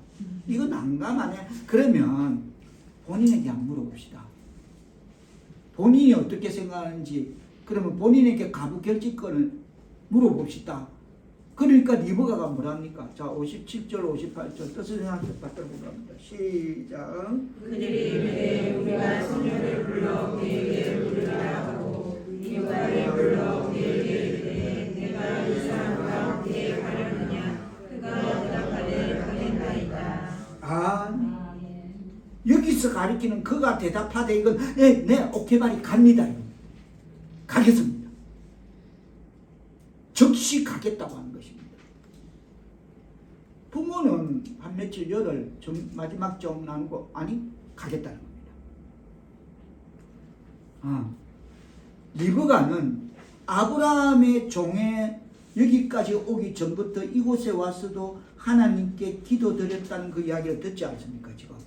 이거 난감 아니야? 그러면 본인에게 한번 물어봅시다. 본인이 어떻게 생각하는지 그러면 본인에게 가부 결집권을 물어봅시다. 그러니까 리브가가 뭐랍니까? 자 57절 58절 뜻을 생각해 받들어 보랍니다. 시작. 그들이 이르되 우리가 소녀를 불러 우리에게 물으라 하고 리브가를 불러 우리에게 이르되 내가 이 사람과 어떻게 가려느냐. 그가 대답하되 가겠나이다. 아멘. 여기서 가리키는 그가 대답하되 이건 네 오케이 말이 갑니다. 가겠습니다. 즉시 가겠다고 하는 것입니다. 부모는 한 며칠 열흘 마지막 정 나누고 아니 가겠다는 겁니다. 리브가는 아브라함의 종에 여기까지 오기 전부터 이곳에 와서도 하나님께 기도드렸다는 그 이야기를 듣지 않습니까? 지금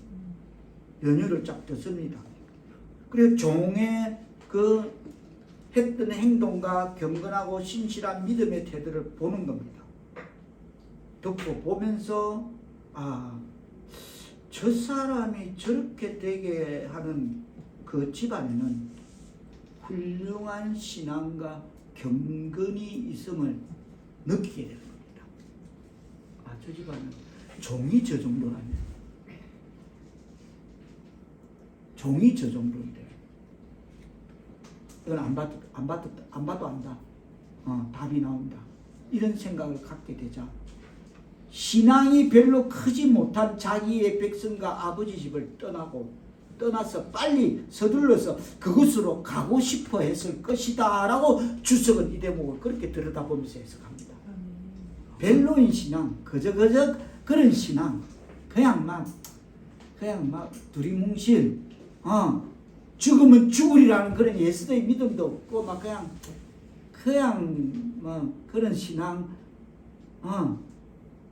연유를 쫙 듣습니다. 그래서 종의 그 했던 행동과 경건하고 신실한 믿음의 태도를 보는 겁니다. 듣고 보면서 저 사람이 저렇게 되게 하는 그 집안에는 훌륭한 신앙과 경건이 있음을 느끼게 되는 겁니다. 저 집안은 종이 저 정도라면 종이 저 정도인데 이건 안 봐도 안다. 답이 나온다. 이런 생각을 갖게 되자 신앙이 별로 크지 못한 자기의 백성과 아버지 집을 떠나서 빨리 서둘러서 그곳으로 가고 싶어 했을 것이다 라고 주석은 이 대목을 그렇게 들여다보면서 해석합니다. 벨로인 신앙, 그저 그런 신앙, 그냥 막 두리뭉실, 죽으면 죽으리라는 그런 예수의 믿음도 없고 막 그냥 뭐 그런 신앙,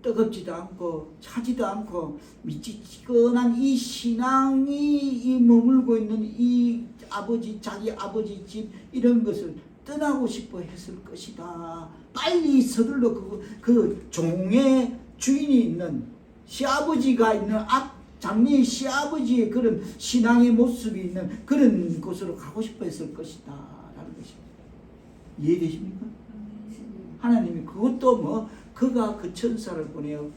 뜨겁지도 않고 차지도 않고 미지근한 이 신앙이 머물고 있는 이 자기 아버지 집 이런 것을 떠나고 싶어 했을 것이다. 빨리 서둘러 그 종의 주인이 있는 시아버지가 있는 장래의 시아버지의 그런 신앙의 모습이 있는 그런 곳으로 가고 싶어 했을 것이다 라는 것입니다. 이해되십니까? 하나님이 그것도 그가 그 천사를 보내어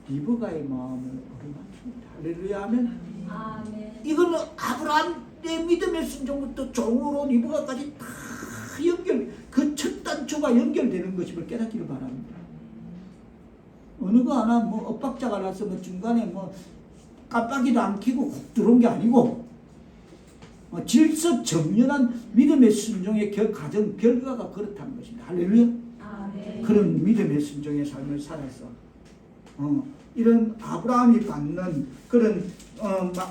리브가의 마음을 어루만춥니다. 할렐루야 하면 아멘. 이거는 아브라함의 믿음의 순종부터 종으로 리브가까지 다 그 첫 단초가 연결되는 것임을 깨닫기를 바랍니다. 어느 거 하나 엇박자가 나서 중간에 깜빡이도 안 켜고 훅 들어온 게 아니고 질서정연한 믿음의 순종의 가정 결과가 그렇다는 것입니다. 할렐루야. 아멘. 그런 믿음의 순종의 삶을 살아서 이런 아브라함이 받는 그런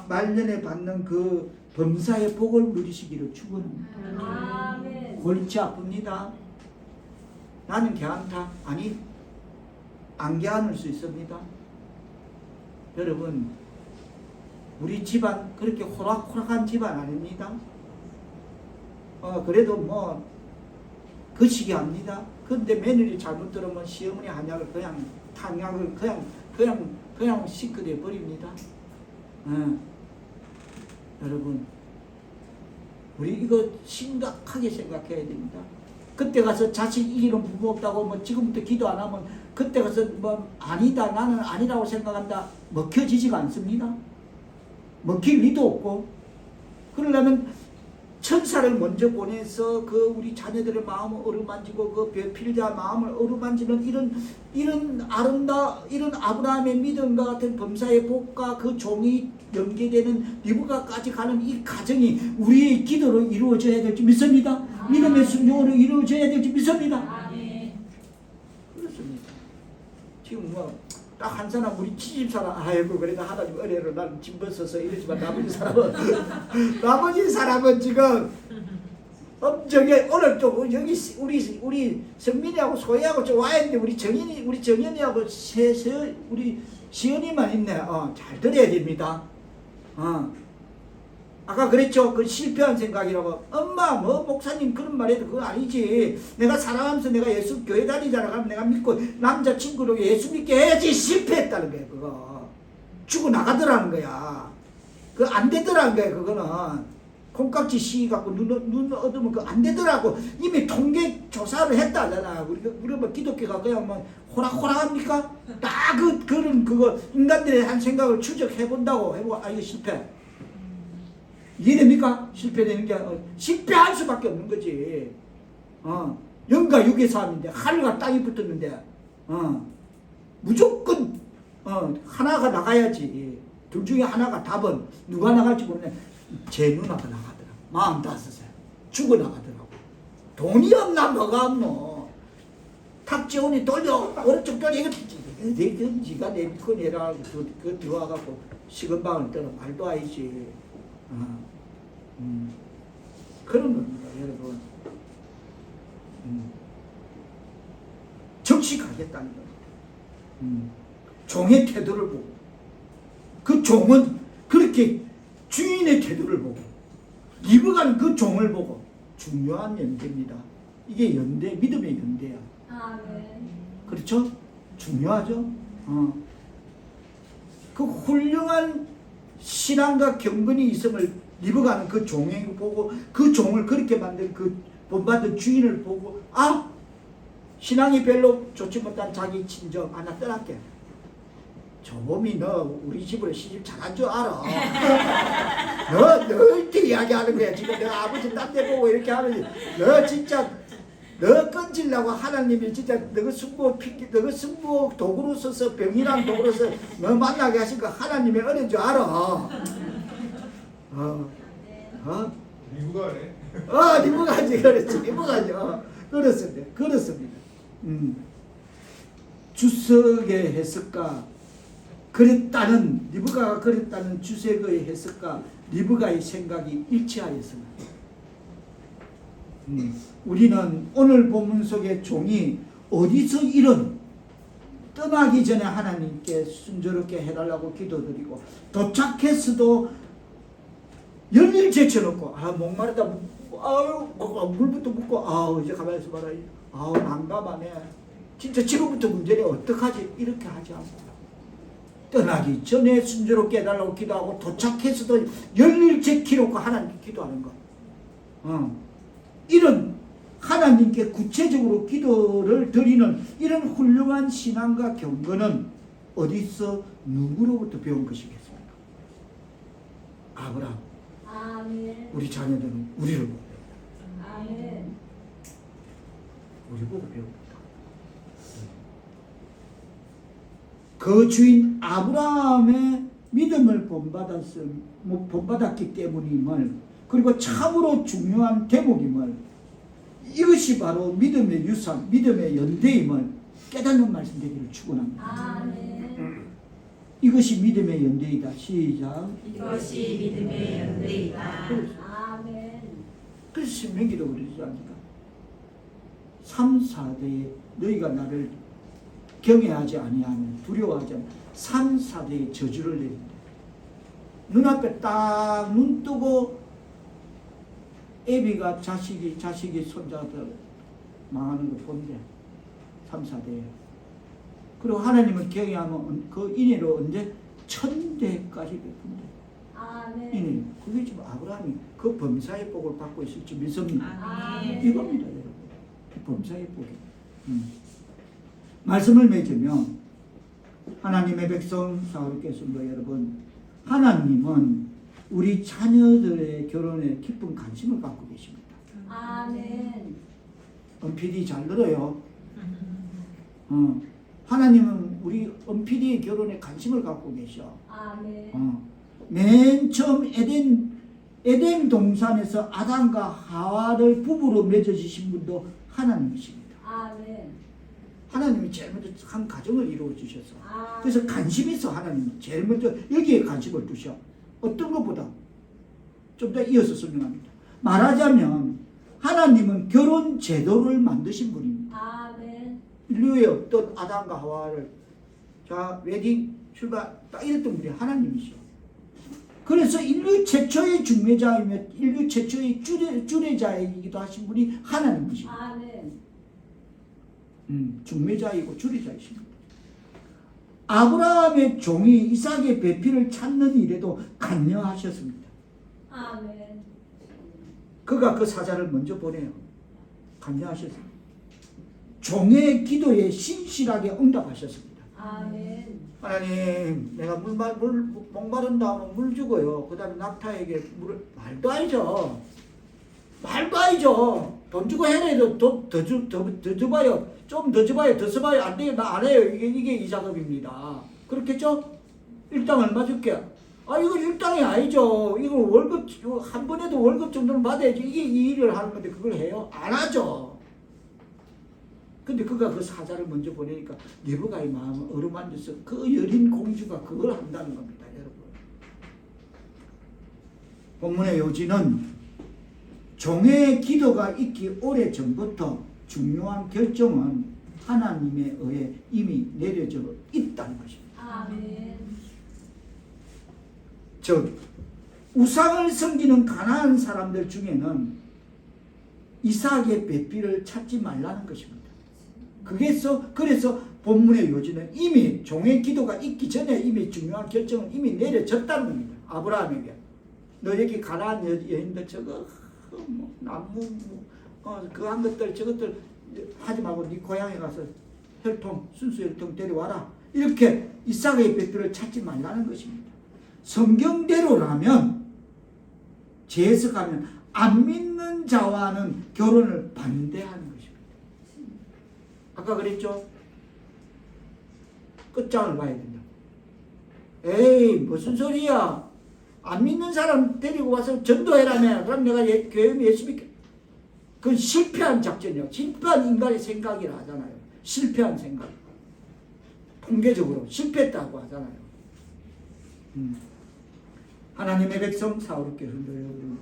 말년에 받는 그 범사의 복을 누리시기를 축원합니다. 아멘. 골치 아픕니다. 나는 괜찮다. 아니 안 괜찮을 수 있습니다. 여러분 우리 집안 그렇게 호락호락한 집안 아닙니다. 그래도 거시기 합니다. 근데 며느리 잘못 들으면 시어머니 한약을 그냥 탕약을 그냥 시크돼 버립니다. 여러분 우리 이거 심각하게 생각해야 됩니다. 그때 가서 자식 이기는 부모 없다고 지금부터 기도 안 하면 그때 가서 아니다 나는 아니라고 생각한다 먹혀지지가 않습니다. 먹힐 리도 없고, 그러려면 천사를 먼저 보내서 그 우리 자녀들의 마음을 어루만지고 그 배필자 마음을 어루만지는 이런 아브라함의 믿음과 같은 범사의 복과 그 종이 연계되는 리브가까지 가는 이 과정이 우리의 기도로 이루어져야 될지 믿습니다. 믿음의 순종으로 이루어져야 될지 믿습니다. 아멘. 그렇습니다. 지금 뭐 딱 한 사람 우리 시집 사람 아이고 그래도 하나님 은혜로 나는 짐 벗어서 이러지만 나머지 사람은 지금 엄청에 오늘 좀 여기 우리 성민이하고 소희하고 좀 와야 했는데 우리 정연이하고 우리 시연이만 있네. 잘 들어야 됩니다. 아까 그랬죠. 그 실패한 생각이라고. 엄마 뭐 목사님 그런 말해도 그거 아니지. 내가 살아가면서 내가 예수 교회 다니잖아. 그러면 내가 믿고 남자친구로 예수 믿게 해야지. 실패했다는 거야 그거. 죽어나가더라는 거야. 그거 안 되더라는 거야 그거는. 콩깍지 씌갖고 눈 얻으면 그거 안 되더라고. 이미 통계 조사를 했다잖아. 우리 뭐 기독교가 그냥 뭐 호락호락합니까? 딱 그거 인간들의 한 생각을 추적해본다고 해보고 이거 실패. 이해됩니까? 실패되는 게 실패할 수밖에 없는 거지. 영과 육의 싸움인데 하늘과 땅이 붙었는데 무조건 하나가 나가야지. 둘 중에 하나가 답은 누가 나갈지 모르네. 제 누나가 나가더라. 45살 죽어나가더라고. 돈이 없나 뭐가 없노. 탁재훈이 돌려 오른쪽 돌려 이거 니가 내 믿고 내라. 그 들어와갖고 식은방을 떠나 말도 아니지. 그런 겁니다, 여러분. 적식하겠다는 거예요. 종의 태도를 보고, 그 종은 그렇게 주인의 태도를 보고, 리브가는 그 종을 보고, 중요한 연대입니다. 이게 연대, 믿음의 연대야. 아멘. 그렇죠? 중요하죠? 그 훌륭한 신앙과 경건이 있음을 리브가는 그 종을 보고 그 종을 그렇게 만든 그 본받은 주인을 보고 신앙이 별로 좋지 못한 자기 친정 나 떠날게. 저놈이 너 우리 집으로 시집 잘한 줄 알아. 너 이렇게 이야기하는 거야. 지금 내가 아버지 딴 데 보고 이렇게 하는지 너 진짜 너 건지려고 하나님이 진짜 너가 승부 도구로 써서 병이랑 도구로 써서 너 만나게 하신 거 하나님의 은혜인 줄 알아. 리브가네. 리브가지 그렇지. 리브가지. 그렇습니다. 주석의 해석과 그랬다는 리브가가 그랬다는 주석의 해석과 리브가의 생각이 일치하였습니다. 우리는 오늘 본문 속의 종이 어디서 이런 떠나기 전에 하나님께 순조롭게 해달라고 기도드리고 도착했어도 열일 제쳐놓고 목마르다 물부터 묻고 이제 가만히 있어봐라 난감하네 진짜 지금부터 문제는 어떡하지 이렇게 하지 않고 떠나기 전에 순조롭게 해달라고 기도하고 도착해서도 열일 제쳐놓고 하나님께 기도하는 것 이런 하나님께 구체적으로 기도를 드리는 이런 훌륭한 신앙과 경건은 어디서 누구로부터 배운 것이겠습니까? 아브라함. 아멘. 우리 자녀들은 우리를 보고 배웁니다. 아멘. 우리 보고 배웁니다. 그 주인 아브라함의 믿음을 본받았기 때문임을 그리고 참으로 중요한 대목임을 이것이 바로 믿음의 유산, 믿음의 연대임을 깨닫는 말씀 되기를 축원합니다. 아멘. 이것이 믿음의 연대이다. 시작. 이것이 믿음의 연대이다. 아멘. 그래서 신명기도 그러지 않습니까? 3, 4대에 너희가 나를 경외하지 아니하면 두려워하지 않으면 3, 4대의 저주를 내린다. 눈앞에 딱 눈 뜨고 애비가 자식이 손자들 망하는 거 본대. 3, 4대에. 그리고 하나님을 경외하면 그 인애로 언제 1000대까지 베푼대. 아멘. 인애. 그게 지금 아브라함이 그 범사의 복을 받고 있을지 믿습니다. 아멘. 이겁니다, 여러분. 범사의 복이. 말씀을 맺으면 하나님의 백성 사울께서도 여러분 하나님은 우리 자녀들의 결혼에 깊은 관심을 갖고 계십니다. 아멘. PD 잘 들어요. 하나님은 우리 PD의 결혼에 관심을 갖고 계셔. 아멘. 맨 처음 에덴 동산에서 아담과 하와를 부부로 맺어주신 분도 하나님이십니다. 아멘. 하나님이 제일 먼저 한 가정을 이루어 주셔서 아멘. 그래서 관심이 있어. 하나님이 제일 먼저 여기에 관심을 두셔. 어떤 것보다 좀 더 이어서 설명합니다. 말하자면 하나님은 결혼 제도를 만드신 분입니다. 아멘. 인류의 어떤 아담과 하와를 자 웨딩 출발 딱 이랬던 분이 하나님이시오. 그래서 인류 최초의 중매자이며 인류 최초의 주례자이기도 하신 분이 하나님이십니다. 아멘. 중매자이고 주례자이십니다. 아브라함의 종이 이삭의 배필을 찾는 일에도 관여하셨습니다. 아멘. 그가 그 사자를 먼저 보내요. 관여하셨습니다. 종의 기도에 신실하게 응답하셨습니다. 아멘. 하나님, 내가 목마른 다음에 물 주고요. 그 다음에 낙타에게 물을, 말도 아니죠. 말도 아니죠. 돈 주고 해내도 더 줘봐요. 좀 더 줘봐요. 더 써봐요. 안 돼요. 나 안 해요. 이게 이 작업입니다. 그렇겠죠? 일당 얼마 줄게? 이거 일당이 아니죠. 이거 월급, 한 번에도 월급 정도는 받아야지. 이게 이 일을 하는 건데 그걸 해요? 안 하죠. 근데 그가 그 사자를 먼저 보내니까 리브가의 마음을 어루만져서 그 여린 공주가 그걸 한다는 겁니다, 여러분. 본문의 요지는 종의 기도가 있기 오래전부터 중요한 결정은 하나님에 의해 이미 내려져 있다는 것입니다. 아멘. 즉 우상을 섬기는 가나안 사람들 중에는 이삭의 배필을 찾지 말라는 것입니다. 그래서 본문의 요지는 이미 종의 기도가 있기 전에 이미 중요한 결정은 이미 내려졌다는 겁니다. 아브라함에게 너에게 가나안 여인들 저거 나무 그 한 것들 저것들 하지 말고 네 고향에 가서 순수 혈통 데려와라. 이렇게 이삭의 배필을 찾지 말라는 것입니다. 성경대로라면 재해석하면 안 믿는 자와는 결혼을 반대하는 것입니다. 아까 그랬죠? 끝장을 봐야 된다. 에이 무슨 소리야. 안 믿는 사람 데리고 와서 전도해라며. 그럼 내가 교회 열심히. 그건 실패한 작전이에요. 실패한 인간의 생각이라 하잖아요. 실패한 생각. 통계적으로 실패했다고 하잖아요. 하나님의 백성 사울께 흘러요.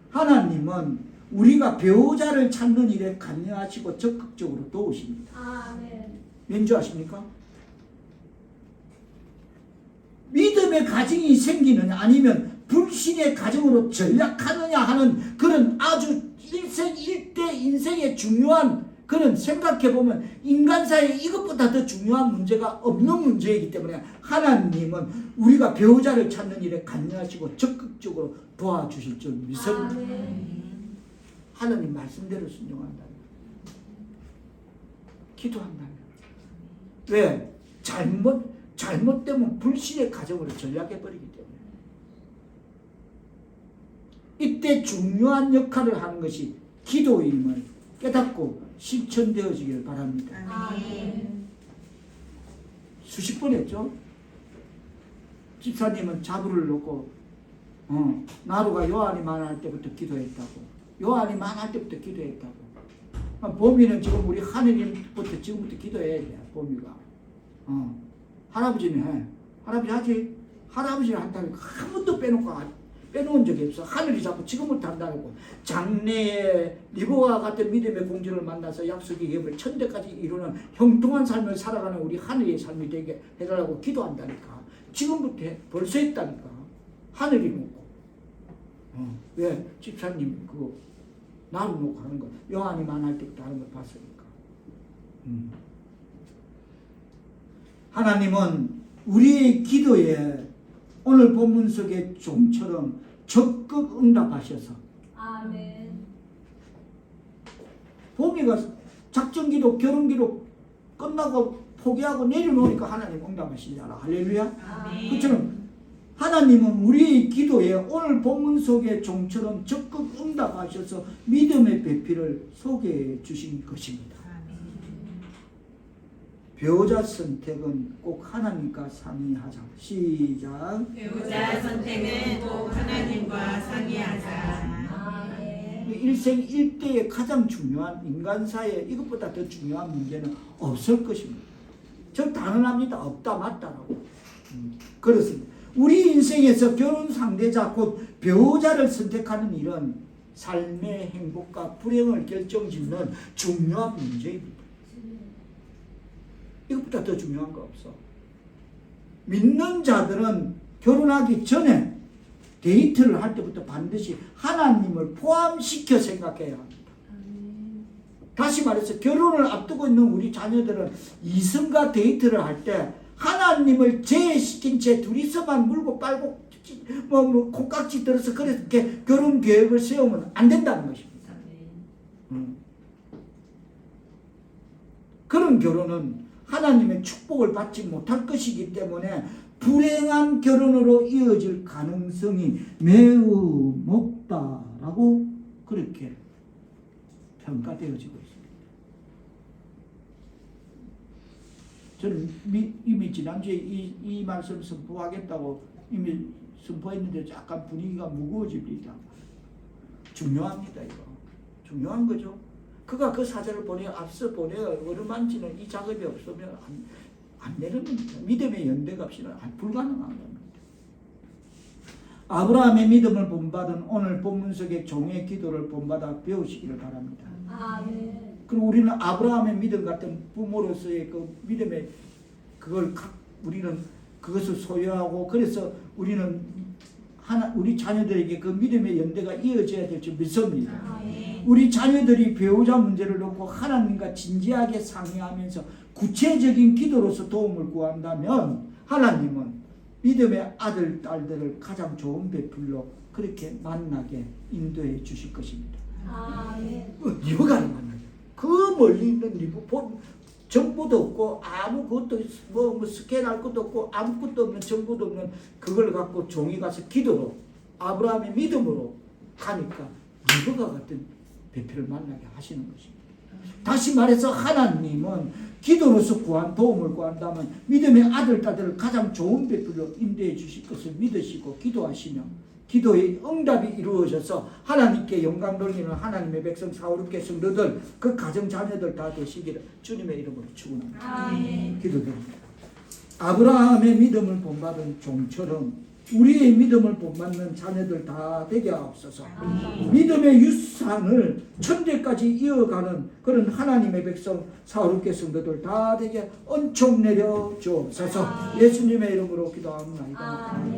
하나님은 우리가 배우자를 찾는 일에 관여하시고 적극적으로 도우십니다. 아멘. 왠지 아십니까? 믿음의 가정이 생기느냐 아니면 불신의 가정으로 전락하느냐 하는 그런 아주 일생일대 인생의 중요한 그런 생각해보면 인간사에 이것보다 더 중요한 문제가 없는 문제이기 때문에 하나님은 우리가 배우자를 찾는 일에 관여하시고 적극적으로 도와주실 줄 믿습니다. 아멘. 하나님 말씀대로 순종한다면, 기도한다면. 왜? 잘못되면 불신의 가정으로 전락해버리기 때문에. 이때 중요한 역할을 하는 것이 기도임을 깨닫고 실천되어지길 바랍니다. 아멘. 수십 번 했죠? 집사님은 자부를 놓고 나루가 요한이 만날 때부터 기도했다고. 요한이 만날 때부터 기도했다고. 보미는 지금 우리 하느님부터 지금부터 기도해야 돼. 보미가. 할아버지는 해. 할아버지 하지. 할아버지를 한다면 한 번도 빼놓은 적이 없어. 하늘이 자꾸 지금부터 한다고. 장래에 리브와 같은 믿음의 공주를 만나서 약속의 예물 천대까지 이루는 형통한 삶을 살아가는 우리 하늘의 삶이 되게 해달라고 기도한다니까. 지금부터 해. 벌써 했다니까. 하늘이 놓고. 왜? 집사님 그거 나를 놓고 하는 거. 요한이 만날 때부터 하는 걸 봤으니까. 하나님은 우리의 기도에 오늘 본문 속의 종처럼 적극 응답하셔서 아멘. 보미가 작전기도 결혼기도 끝나고 포기하고 내려놓으니까 하나님 응답하시잖아. 할렐루야. 아멘. 그처럼 하나님은 우리의 기도에 오늘 본문 속의 종처럼 적극 응답하셔서 믿음의 배필을 소개해 주신 것입니다. 배우자 선택은 꼭 하나님과 상의하자. 시작. 배우자 선택은 꼭 하나님과 상의하자. 아멘. 일생 일대의 가장 중요한 인간사에 이것보다 더 중요한 문제는 없을 것입니다. 저 단언합니다. 없다 맞다라고. 그렇습니다. 우리 인생에서 결혼 상대자 곧 배우자를 선택하는 일은 삶의 행복과 불행을 결정짓는 중요한 문제입니다. 이것보다 더 중요한 거 없어. 믿는 자들은 결혼하기 전에 데이트를 할 때부터 반드시 하나님을 포함시켜 생각해야 합니다. 다시 말해서 결혼을 앞두고 있는 우리 자녀들은 이성과 데이트를 할 때 하나님을 제외시킨 채 둘이서만 물고 빨고 콩깍지 들어서 그렇게 결혼 계획을 세우면 안 된다는 것입니다. 그런 결혼은 하나님의 축복을 받지 못할 것이기 때문에 불행한 결혼으로 이어질 가능성이 매우 높다라고 그렇게 평가되어지고 있습니다. 저는 이미 지난주에 이 말씀 선포하겠다고 이미 선포했는데 약간 분위기가 무거워집니다. 중요합니다. 이거 중요한 거죠. 그가 그 사절을 앞서 보내어 어루만지는 이 작업이 없으면 안 되는 겁니다. 믿음의 연대값이는 불가능한 겁니다. 아브라함의 믿음을 본받은 오늘 본문 속의 종의 기도를 본받아 배우시기를 바랍니다. 아멘. 그리고 우리는 아브라함의 믿음 같은 부모로서의 그 믿음의 우리는 그것을 소유하고 그래서 우리는 우리 자녀들에게 그 믿음의 연대가 이어져야 될 줄 믿습니다. 아멘. 우리 자녀들이 배우자 문제를 놓고 하나님과 진지하게 상의하면서 구체적인 기도로서 도움을 구한다면 하나님은 믿음의 아들, 딸들을 가장 좋은 배필로 그렇게 만나게 인도해 주실 것입니다. 아멘. 여가를 만나게. 그 멀리 있는 리뷰 정보도 없고 아무것도 뭐 스캔할 것도 없고 아무것도 없는 정보도 없는 그걸 갖고 종이 가서 기도로 아브라함의 믿음으로 가니까 리브가 같은 배필을 만나게 하시는 것입니다. 다시 말해서 하나님은 기도로서 구한 도움을 구한다면 믿음의 아들, 딸들을 가장 좋은 배필로 인도해 주실 것을 믿으시고 기도하시며 기도의 응답이 이루어져서 하나님께 영광 돌리는 하나님의 백성 사울의 성도들 그 가정 자녀들 다 되시기를 주님의 이름으로 축원합니다. 아멘. 기도드립니다. 아브라함의 믿음을 본받은 종처럼 우리의 믿음을 본받는 자녀들 다 되게 하옵소서. 믿음의 유산을 천대까지 이어가는 그런 하나님의 백성 사울의 성도들 다 되게 은총 내려 주옵소서. 예수님의 이름으로 기도합니다. 아멘.